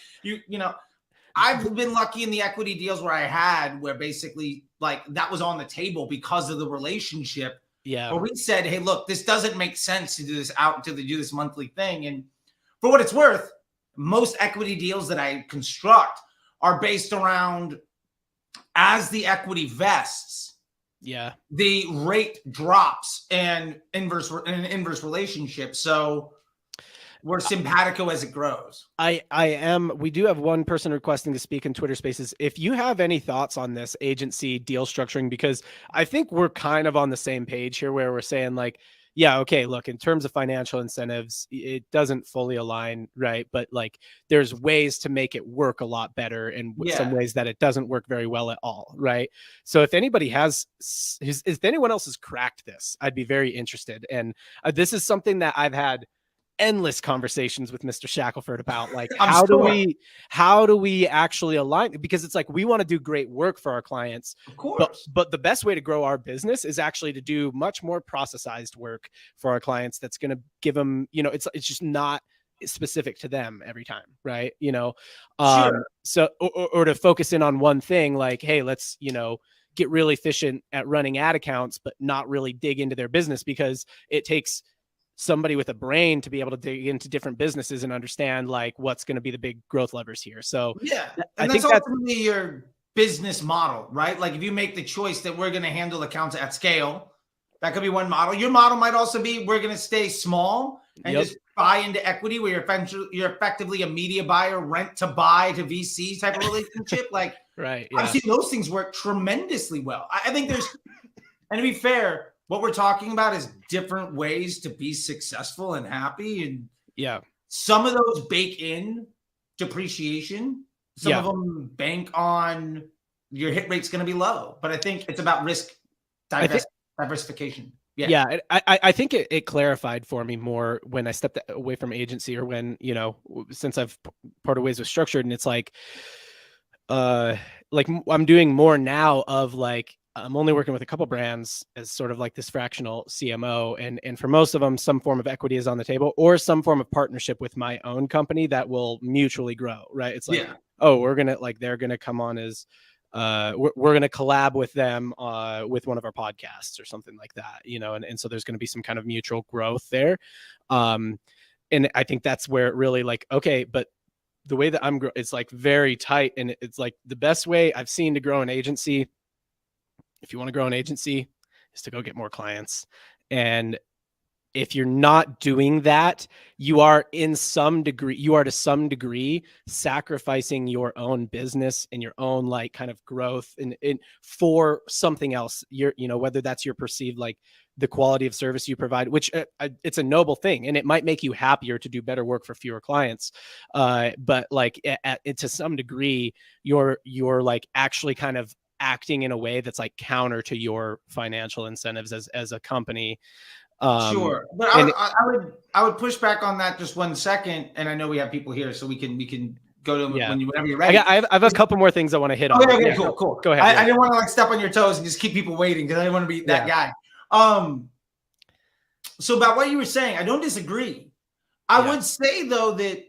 I've been lucky in the equity deals where basically like that was on the table because of the relationship. Yeah. Where we said, hey, look, this doesn't make sense to do this monthly thing. And for what it's worth, most equity deals that I construct are based around as the equity vests. Yeah. The rate drops and inverse relationship. So we're simpatico as it grows. We do have one person requesting to speak in Twitter Spaces. If you have any thoughts on this agency deal structuring, because I think we're kind of on the same page here where we're saying like, yeah, okay, look, in terms of financial incentives, it doesn't fully align, right? But like there's ways to make it work a lot better and some ways that it doesn't work very well at all, right? So if anybody if anyone else has cracked this, I'd be very interested. And this is something that I've had endless conversations with Mr. Shackelford about, like, how do we actually align? Because it's like, we want to do great work for our clients, of course, but the best way to grow our business is actually to do much more processized work for our clients. That's going to give them, it's just not specific to them every time. Right. Sure. So, or to focus in on one thing, like, hey, let's, get really efficient at running ad accounts, but not really dig into their business, because it takes somebody with a brain to be able to dig into different businesses and understand like what's going to be the big growth levers here. So yeah, and that's ultimately your business model, right? Like if you make the choice that we're going to handle accounts at scale, that could be one model. Your model might also be we're going to stay small and just buy into equity, where you're effectively a media buyer, rent to buy to VC type of relationship. Like, right? I've seen those things work tremendously well. I think there's, and to be fair, what we're talking about is different ways to be successful and happy. And some of those bake in depreciation. Some of them bank on your hit rate's going to be low. But I think it's about risk diversification. Yeah. I think it clarified for me more when I stepped away from agency, or when, since I've parted ways with Structured, and it's like I'm doing more now of like, I'm only working with a couple brands as sort of like this fractional CMO. And for most of them, some form of equity is on the table, or some form of partnership with my own company that will mutually grow. Right. It's like, they're going to come on as, we're going to collab with them with one of our podcasts or something like that, and so there's going to be some kind of mutual growth there. And I think that's where it really like, okay, but the way that it's like very tight, and it's like the best way I've seen to grow an agency, if you want to grow an agency, is to go get more clients. And if you're not doing that, you are to some degree sacrificing your own business and your own like kind of growth and for something else. Whether that's your perceived like the quality of service you provide, which it's a noble thing, and it might make you happier to do better work for fewer clients. But like to some degree, you're like actually kind of acting in a way that's like counter to your financial incentives as a company. Sure, but I would push back on that just 1 second, and I know we have people here, so we can go to whenever you're ready. I have a couple more things I want to hit on. Okay, cool. Go ahead. I didn't want to like step on your toes and just keep people waiting, because I didn't want to be that guy. So about what you were saying, I don't disagree. I would say though that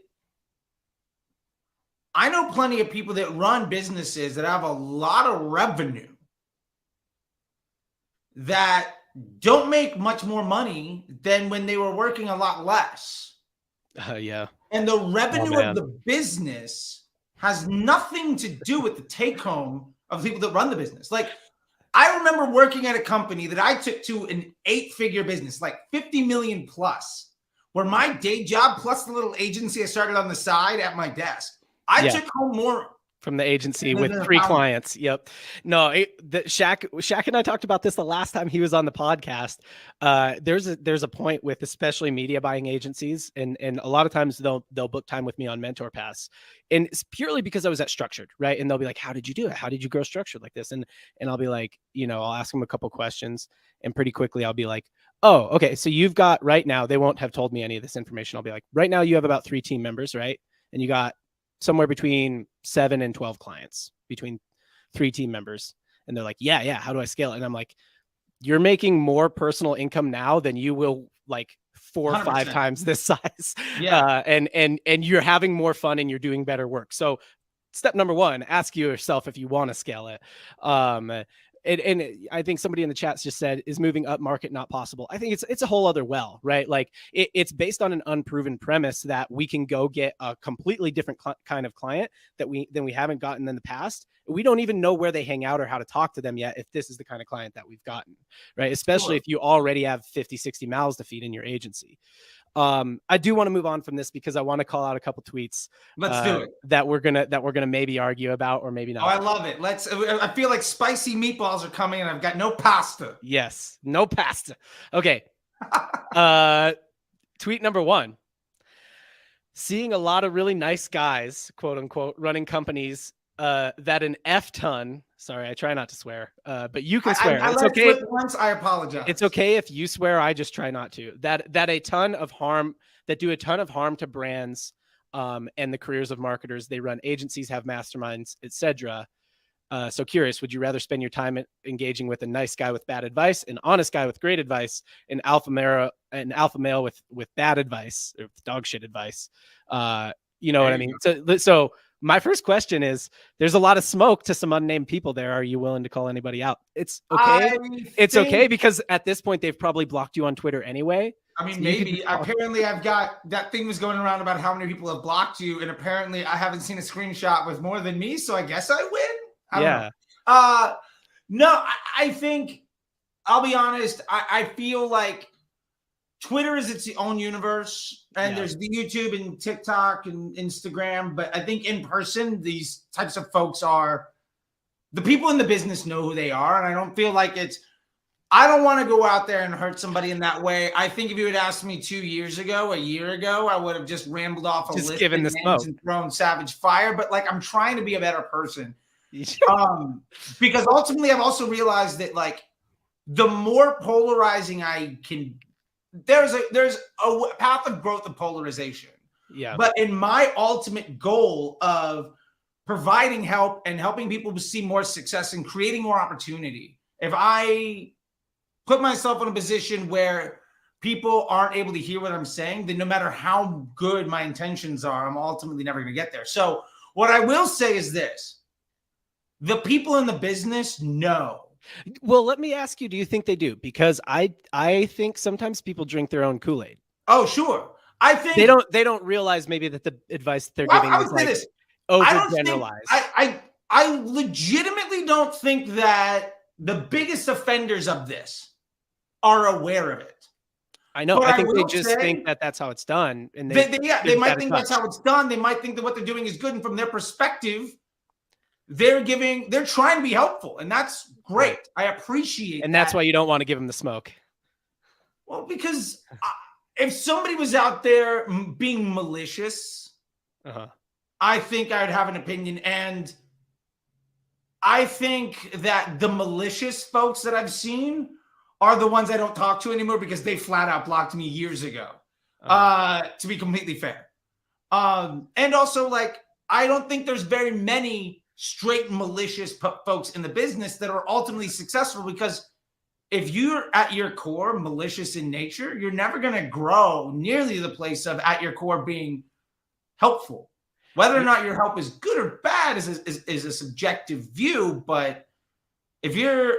I know plenty of people that run businesses that have a lot of revenue that don't make much more money than when they were working a lot less. And the revenue of the business has nothing to do with the take home of the people that run the business. Like, I remember working at a company that I took to an 8-figure business, like 50 million plus, where my day job plus the little agency I started on the side at my desk, I took home more from the agency with 3 clients. Yep. No, Shaq and I talked about this the last time he was on the podcast. There's a point with especially media buying agencies, and a lot of times they'll book time with me on Mentor Pass, and it's purely because I was at Structured, right? And they'll be like, "How did you do it? How did you grow Structured like this?" And I'll be like, I'll ask them a couple questions, and pretty quickly I'll be like, "Oh, okay. So you've got right now." They won't have told me any of this information. I'll be like, "Right now you have about 3 team members, right? And you got somewhere between 7 and 12 clients between 3 team members." And they're like, yeah. How do I scale it? And I'm like, you're making more personal income now than you will like 4 or 5 times this size. And you're having more fun and you're doing better work. So step number 1, ask yourself if you want to scale it. And I think somebody in the chat just said, is moving up market not possible? I think it's a whole other well, right? Like it's based on an unproven premise that we can go get a completely different kind of client than we haven't gotten in the past. We don't even know where they hang out or how to talk to them yet, if this is the kind of client that we've gotten, right? Especially if you already have 50, 60 mouths to feed in your agency. I do want to move on from this because I want to call out a couple tweets. Let's do it. That we're gonna maybe argue about or maybe not. Oh, I love it. I feel like spicy meatballs are coming and I've got no pasta. Yes, no pasta. Okay. Tweet number 1. Seeing a lot of really nice guys, quote unquote, running companies that an F ton. Sorry, I try not to swear, but you can swear. It's okay. Once I apologize. It's okay if you swear. I just try not to. That do a ton of harm to brands and the careers of marketers. They run agencies, have masterminds, etc. So curious, would you rather spend your time engaging with a nice guy with bad advice, an honest guy with great advice, an alpha male with bad advice, or dog shit advice? You know what I mean? So my first question is, there's a lot of smoke to some unnamed people there. Are you willing to call anybody out? It's okay. It's okay because at this point they've probably blocked you on Twitter anyway. I mean, so maybe. Apparently, I've got that thing was going around about how many people have blocked you, and apparently I haven't seen a screenshot with more than me, so I guess I win. I don't know. No, I think I'll be honest. I feel like Twitter is its own universe, and there's the YouTube and TikTok and Instagram. But I think in person, these types of folks are the people in the business know who they are, and I don't feel like I don't want to go out there and hurt somebody in that way. I think if you had asked me 2 years ago, a year ago, I would have just rambled off a list of names and thrown savage fire. But like, I'm trying to be a better person. Because ultimately I've also realized that like the more polarizing I can, there's a path of growth of polarization. Yeah. But in my ultimate goal of providing help and helping people see more success and creating more opportunity, if I put myself in a position where people aren't able to hear what I'm saying, then no matter how good my intentions are, I'm ultimately never going to get there. So what I will say is this. The people in the business know. Well, let me ask you, do you think they do? Because I think sometimes people drink their own Kool-Aid. Oh, sure. I think they don't realize maybe that the advice they're giving is like overgeneralized. I legitimately don't think that the biggest offenders of this are aware of it. I know. I think they just think that that's how it's done. And they might think that's how it's done. They might think that what they're doing is good. And from their perspective, they're trying to be helpful, and that's great. I appreciate and that's why you don't want to give them the smoke. Well, because if somebody was out there being malicious, I think I'd have an opinion. And I think that the malicious folks that I've seen are the ones I don't talk to anymore because they flat out blocked me years ago, to be completely fair. And also, like, I don't think there's very many straight malicious folks in the business that are ultimately successful, because if you're at your core malicious in nature, you're never going to grow nearly the place of at your core being helpful. Whether or not your help is good or bad is a subjective view, but if you're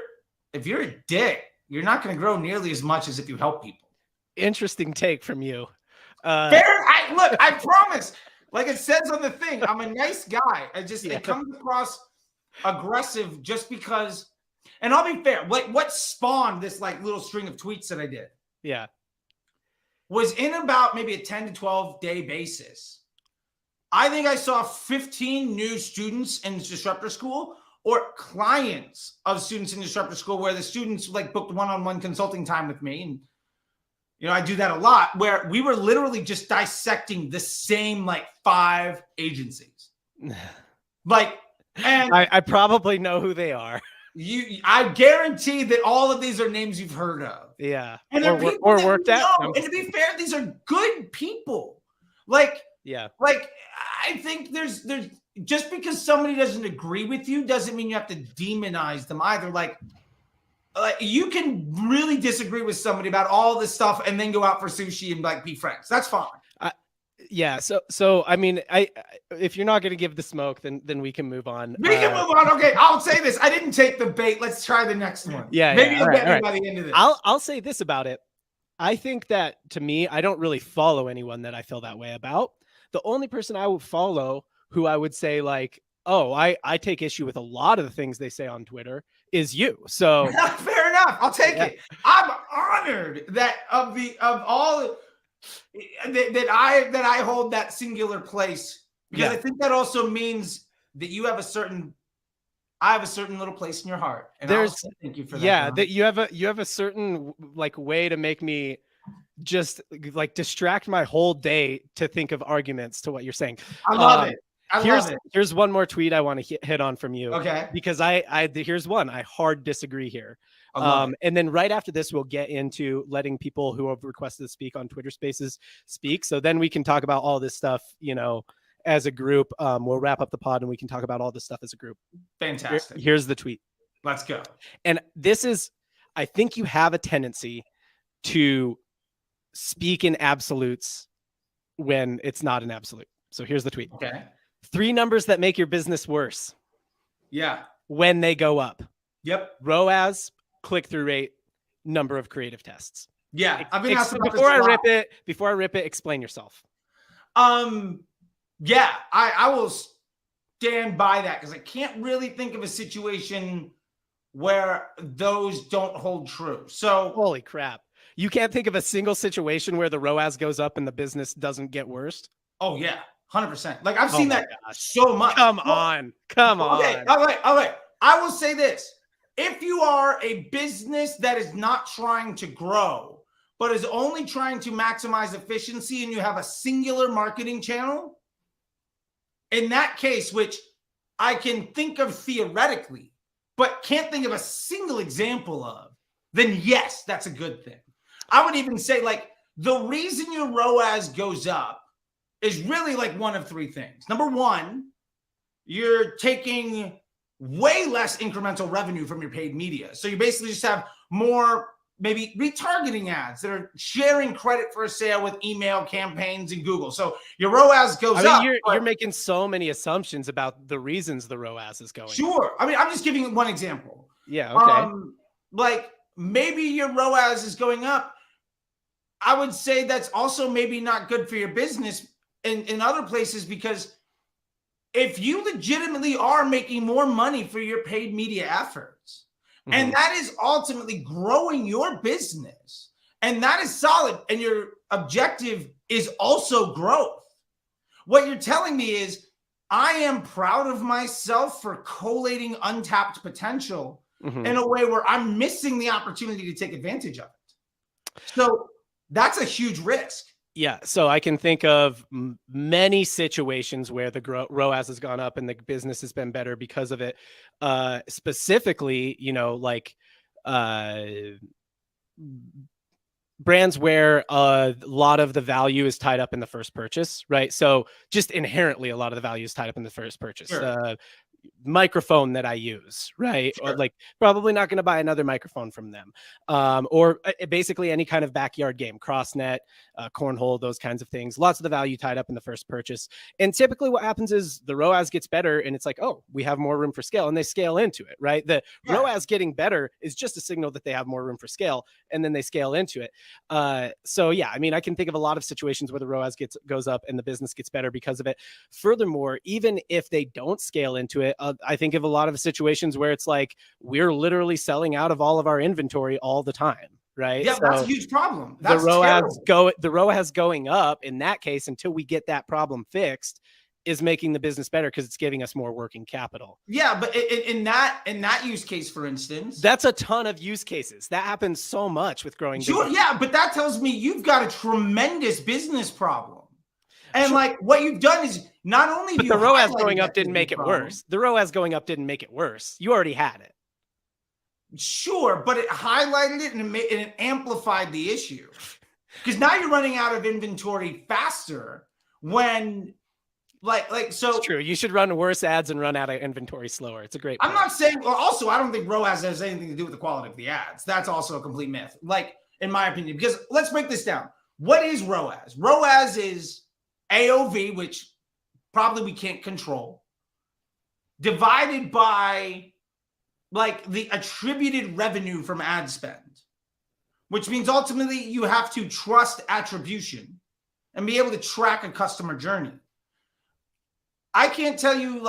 a dick, you're not going to grow nearly as much as if you help people. Interesting take from you. I promise. Like it says on the thing, I'm a nice guy. It comes across aggressive just because. And I'll be fair. What spawned this like little string of tweets that I did? Yeah, was in about maybe a 10 to 12 day basis. I think I saw 15 new students in Disruptor School or clients of students in Disruptor School where the students like booked one-on-one consulting time with me. And I do that a lot, where we were literally just dissecting the same like 5 agencies. Like, and I probably know who they are. I guarantee that all of these are names you've heard of. Yeah. And or worked at. And to be fair, these are good people. Like, like I think there's just because somebody doesn't agree with you doesn't mean you have to demonize them either. Like you can really disagree with somebody about all this stuff and then go out for sushi and like be friends. That's fine. Yeah. So I mean, if you're not going to give the smoke, then we can move on. We can move on. Okay. I'll say this. I didn't take the bait. Let's try the next one. Yeah. Maybe you'll get me by the end of this. I'll say this about it. I think that to me, I don't really follow anyone that I feel that way about. The only person I would follow who I would say like, oh, I take issue with a lot of the things they say on Twitter is you. So fair enough. I'll take it. I'm honored that of all that I hold that singular place, because I think that also means that you have I have a certain little place in your heart. And thank you for that. Yeah, that you have a certain like way to make me just like distract my whole day to think of arguments to what you're saying. I love it. Here's one more tweet I want to hit on from you. Okay. Because here's one. I hard disagree here. And then right after this, we'll get into letting people who have requested to speak on Twitter Spaces speak. So then we can talk about all this stuff, you know, as a group. We'll wrap up the pod and we can talk about all this stuff as a group. Fantastic. Here's the tweet. Let's go. And this is, I think you have a tendency to speak in absolutes when it's not an absolute. So here's the tweet. Okay. 3 numbers that make your business worse. Yeah. When they go up. Yep. ROAS, click-through rate, number of creative tests. Yeah. I've been asked about before I rip it, explain yourself. Yeah, I will stand by that because I can't really think of a situation where those don't hold true. So holy crap. You can't think of a single situation where the ROAS goes up and the business doesn't get worse? Oh, yeah. 100%. Like I've seen that so much. Come on. Okay. All right. I will say this. If you are a business that is not trying to grow, but is only trying to maximize efficiency and you have a singular marketing channel, in that case, which I can think of theoretically, but can't think of a single example of, then yes, that's a good thing. I would even say like the reason your ROAS goes up is really like one of 3 things. Number one, you're taking way less incremental revenue from your paid media. So you basically just have more maybe retargeting ads that are sharing credit for a sale with email campaigns and Google. So your ROAS goes up. You're making so many assumptions about the reasons the ROAS is going. Sure. I mean, I'm just giving one example. Yeah. Okay. Like maybe your ROAS is going up. I would say that's also maybe not good for your business in other places, because if you legitimately are making more money for your paid media efforts, and that is ultimately growing your business, and that is solid, and your objective is also growth, what you're telling me is I am proud of myself for collating untapped potential in a way where I'm missing the opportunity to take advantage of it. So that's a huge risk. Yeah, so I can think of many situations where the ROAS has gone up and the business has been better because of it. Specifically, you know, like brands where a lot of the value is tied up in the first purchase, right? So just inherently, a lot of the value is tied up in the first purchase. Sure. Microphone that I use, right? Sure. Or like probably not going to buy another microphone from them. Or basically any kind of backyard game, crossnet, cornhole, those kinds of things. Lots of the value tied up in the first purchase. And typically what happens is the ROAS gets better and it's like, oh, we have more room for scale, and they scale into it, right? The ROAS getting better is just a signal that they have more room for scale, and then they scale into it. So yeah, I mean, I can think of a lot of situations where the ROAS goes up and the business gets better because of it. Furthermore, even if they don't scale into it, I think of a lot of situations where it's like we're literally selling out of all of our inventory all the time, right? Yeah, so that's a huge problem. That's the ROAS going up in that case until we get that problem fixed is making the business better because it's giving us more working capital. Yeah, but in that use case, for instance, that's a ton of use cases. That happens so much with growing. Sure, yeah, but that tells me you've got a tremendous business problem. And like what you've done is not only but the ROAS going up didn't make it worse. The ROAS going up didn't make it worse. You already had it. Sure, but it highlighted it and it amplified the issue. Because now you're running out of inventory faster when so it's true. You should run worse ads and run out of inventory slower. It's a great point. I'm not saying also I don't think ROAS has anything to do with the quality of the ads. That's also a complete myth. Like in my opinion, because let's break this down. What is ROAS? ROAS is AOV, which probably we can't control, divided by like the attributed revenue from ad spend, which means ultimately you have to trust attribution and be able to track a customer journey. I can't tell you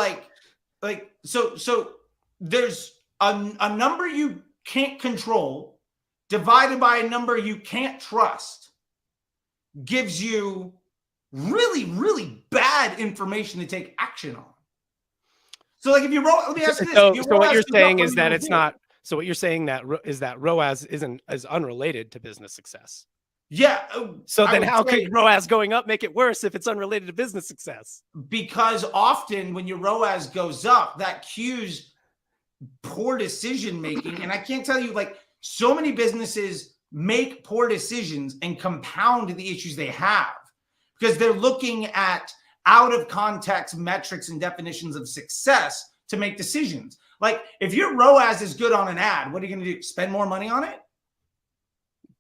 so there's a number you can't control divided by a number you can't trust gives you really, really bad information to take action on. So like if you roll, let me ask you this. So what you're saying is that it's not, so what you're saying that is that ROAS isn't as unrelated to business success. Yeah. So then how could ROAS going up make it worse if it's unrelated to business success? Because often when your ROAS goes up, that cues poor decision making. And I can't tell you, like, so many businesses make poor decisions and compound the issues they have because they're looking at out of context metrics and definitions of success to make decisions. Like, if your ROAS is good on an ad, what are you going to do? Spend more money on it?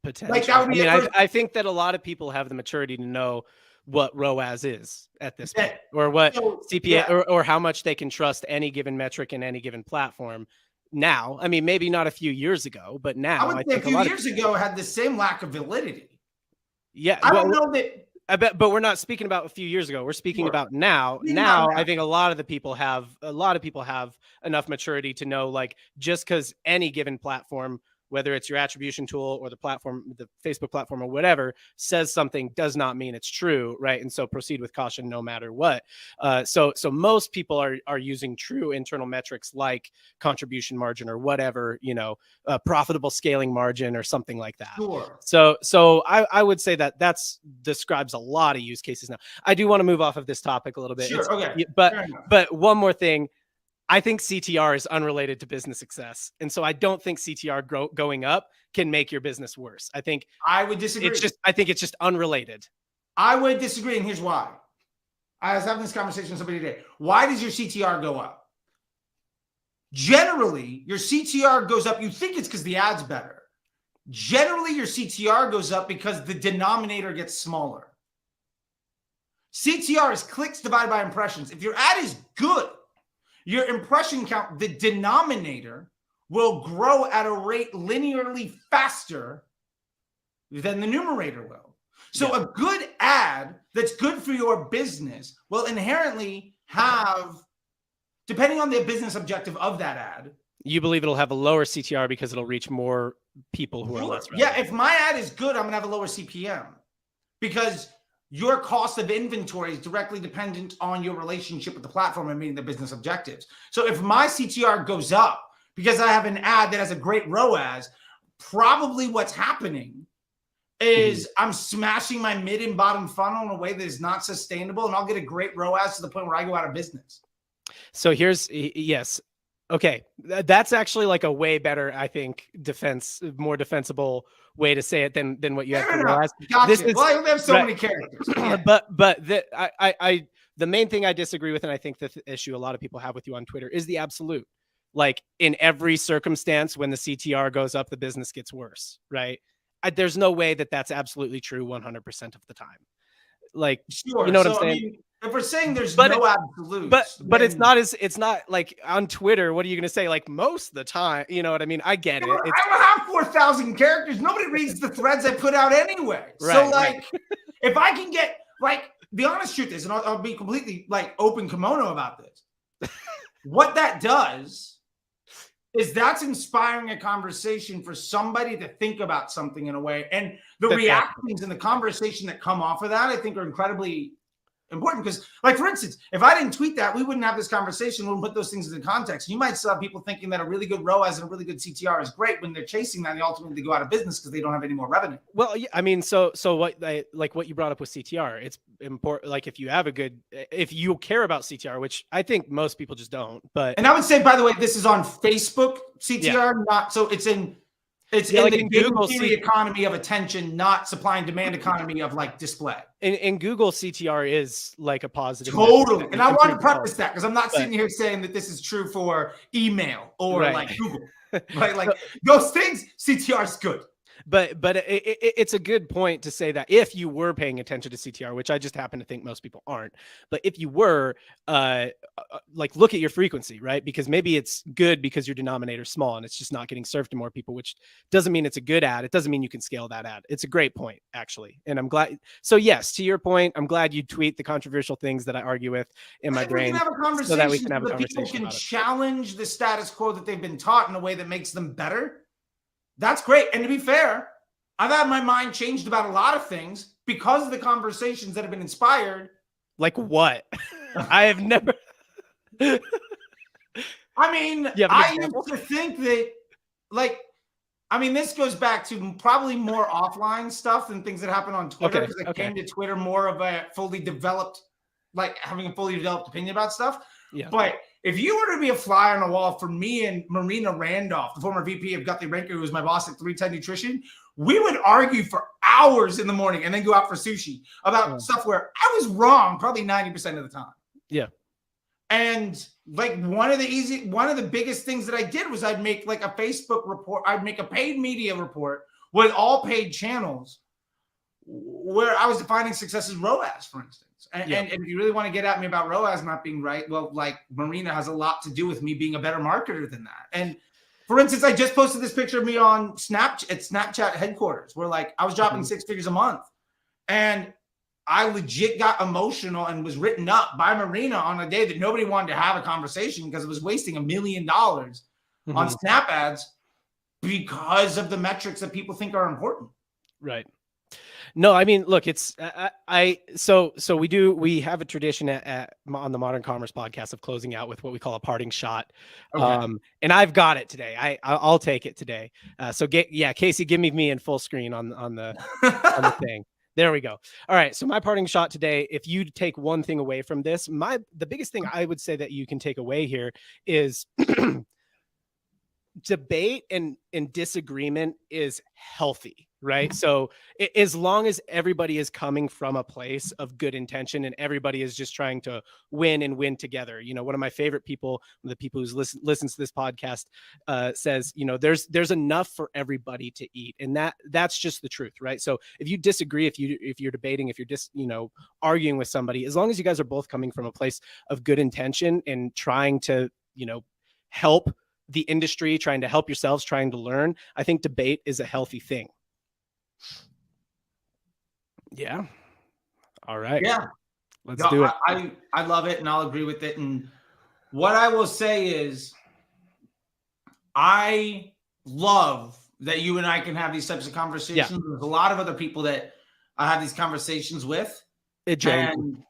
Potentially. Like, that would be I think that a lot of people have the maturity to know what ROAS is at this point, or what CPA, or how much they can trust any given metric in any given platform. Now, I mean, maybe not a few years ago, but now I would say a few years ago had the same lack of validity. Yeah, I don't know that. I bet, but we're not speaking about a few years ago. We're speaking about now. Now, I think a lot of people have enough maturity to know, like, just because any given platform, whether it's your attribution tool or the platform, the Facebook platform or whatever, says something does not mean it's true, right? And so proceed with caution no matter what. So most people are using true internal metrics like contribution margin or whatever, profitable scaling margin or something like that. Sure. So I would say that describes a lot of use cases now. I do want to move off of this topic a little bit. Sure. Okay. But one more thing. I think CTR is unrelated to business success. And so I don't think CTR going up can make your business worse. I would disagree. I think it's just unrelated. I would disagree. And here's why. I was having this conversation with somebody today. Why does your CTR go up? Generally, your CTR goes up. You think it's because the ad's better. Generally, your CTR goes up because the denominator gets smaller. CTR is clicks divided by impressions. If your ad is good, your impression count, the denominator, will grow at a rate linearly faster than the numerator will. So a good ad that's good for your business will inherently have, depending on the business objective of that ad. You believe it'll have a lower CTR because it'll reach more people who are less relevant. Yeah, if my ad is good, I'm going to have a lower CPM because your cost of inventory is directly dependent on your relationship with the platform and meeting the business objectives. So if my CTR goes up because I have an ad that has a great ROAS, probably what's happening is I'm smashing my mid and bottom funnel in a way that is not sustainable, and I'll get a great ROAS to the point where I go out of business. So yes. Okay. That's actually like a way better, I think, more defensible way to say it than what you have to realize. Gotcha. Well, I only have so many characters. But the main thing I disagree with, and I think the issue a lot of people have with you on Twitter, is the absolute. Like, in every circumstance, when the CTR goes up, the business gets worse, right? There's no way that that's absolutely true 100% of the time. Like, sure. You know what I'm saying? I mean, if we're saying there's no absolutes, but it's not like on Twitter. What are you going to say? Like, most of the time, you know what I mean? I get it. I don't have 4,000 characters. Nobody reads the threads I put out anyway. Right, so like, if I can get, like, the honest truth is, and I'll be completely like open kimono about this. What that does is that's inspiring a conversation for somebody to think about something in a way. And the reactions and the conversation that come off of that, I think, are incredibly important. Because, like, for instance, if I didn't tweet that, we wouldn't have this conversation. We wouldn't put those things into context. You might still have people thinking that a really good ROAS and a really good CTR is great when they're chasing that and they ultimately go out of business because they don't have any more revenue. Well, yeah, I mean, so what you brought up with CTR, it's important. Like, if you care about CTR, which I think most people just don't. And I would say, by the way, this is on Facebook CTR, not so it's in. It's in the Google economy of attention, not supply and demand economy of like display. In Google, CTR is like a positive. Totally. And I want to preface that because I'm not sitting here saying that this is true for email or like Google. Right? Like those things, CTR is good. But it's a good point to say that if you were paying attention to CTR, which I just happen to think most people aren't, but if you were, like, look at your frequency, right? Because maybe it's good because your denominator is small and it's just not getting served to more people, which doesn't mean it's a good ad. It doesn't mean you can scale that ad. It's a great point, actually. And I'm glad. So yes, to your point, I'm glad you tweet the controversial things that I argue with in my brain. We can have a conversation so that we can have a conversation. People can challenge the status quo that they've been taught in a way that makes them better. That's great. And to be fair, I've had my mind changed about a lot of things because of the conversations that have been inspired. Like what? I have never. I mean, I used to think that, like, I mean, this goes back to probably more offline stuff than things that happen on Twitter, because I came to Twitter more of a fully developed, like having a fully developed opinion about stuff. Yeah. But if you were to be a fly on the wall for me and Marina Randolph, the former VP of Guthrie Ranker, who was my boss at 310 Nutrition, we would argue for hours in the morning and then go out for sushi about stuff where I was wrong probably 90% of the time. Yeah. And like one of the biggest things that I did was I'd make like a Facebook report. I'd make a paid media report with all paid channels where I was defining success as ROAS, for instance. And if you really want to get at me about ROAS not being right, well, like Marina has a lot to do with me being a better marketer than that. And for instance, I just posted this picture of me on Snapchat headquarters where like I was dropping 6 figures a month. And I legit got emotional and was written up by Marina on a day that nobody wanted to have a conversation because it was wasting $1 million on Snap ads because of the metrics that people think are important. Right. No, I mean, look, it's so we have a tradition on the Modern Commerce podcast of closing out with what we call a parting shot. Okay. And I've got it today. I'll take it today. Casey, give me in full screen on the on the thing. There we go. All right. So my parting shot today, if you take one thing away from this, the biggest thing I would say that you can take away here is debate and disagreement is healthy, right? So as long as everybody is coming from a place of good intention and everybody is just trying to win and win together. You know, one of my favorite people, the people who listens to this podcast says, you know, there's enough for everybody to eat. And that's just the truth, right? So if you disagree, if you're debating, if you're arguing with somebody, as long as you guys are both coming from a place of good intention and trying to, help the industry, trying to help yourselves, trying to learn, I think debate is a healthy thing. Yeah. All right. Yeah. Let's do it. I love it and I'll agree with it. And what I will say is I love that you and I can have these types of conversations. Yeah. There's a lot of other people that I have these conversations with. And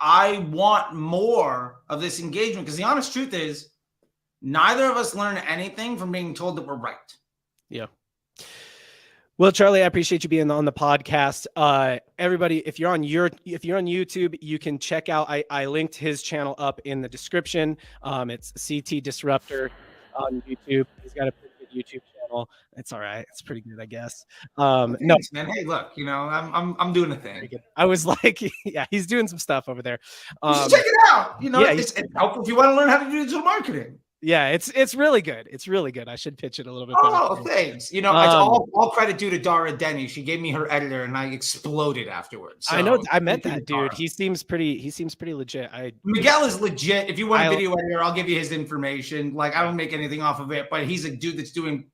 I want more of this engagement because the honest truth is neither of us learn anything from being told that we're right. Yeah. Well, Charlie, I appreciate you being on the podcast. Everybody, if you're on YouTube, you can check out. I linked his channel up in the description. It's CT Disruptor on YouTube. He's got a pretty good YouTube channel. It's all right. It's pretty good, I guess. Thanks, man. Hey, look, I'm doing a thing. I was like, yeah, he's doing some stuff over there. Just check it out. It's helpful if you want to learn how to do digital marketing. Yeah, it's really good. It's really good. I should pitch it a little bit better. Oh, thanks. It's all credit due to Dara Denny. She gave me her editor, and I exploded afterwards. So, I know. I met that dude. Dara. He seems pretty legit. Miguel is legit. If you want a video editor, I'll give you his information. Like I don't make anything off of it, but he's a dude that's doing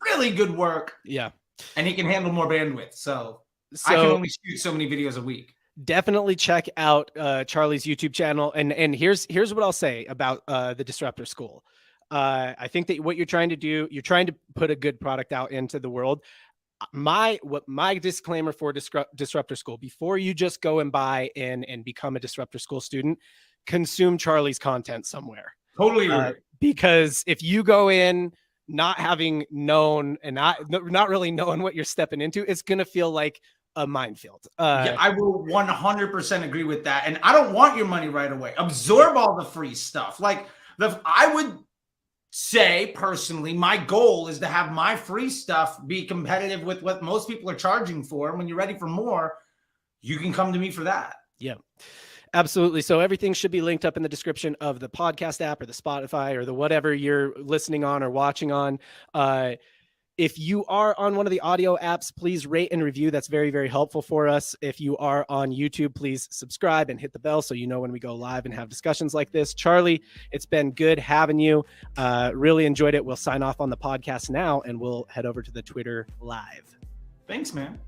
really good work. Yeah, and he can handle more bandwidth. So I can only shoot so many videos a week. Definitely check out Charlie's YouTube channel. And here's what I'll say about the Disruptor School. I think that what you're trying to do, you're trying to put a good product out into the world. My disclaimer for Disruptor School, before you just go and buy in and become a Disruptor School student, consume Charlie's content somewhere. Totally right. Because if you go in not having known and not really knowing what you're stepping into, it's going to feel like a minefield. I will 100% agree with that. And I don't want your money right away. Absorb all the free stuff. I would say personally, my goal is to have my free stuff be competitive with what most people are charging for. And when you're ready for more, you can come to me for that. Yeah, absolutely. So everything should be linked up in the description of the podcast app or the Spotify or the whatever you're listening on or watching on. If you are on one of the audio apps, please rate and review. That's very, very helpful for us. If you are on YouTube, please subscribe and hit the bell so you know when we go live and have discussions like this. Charlie, it's been good having you. Really enjoyed it. We'll sign off on the podcast now and we'll head over to the Twitter live. Thanks, man.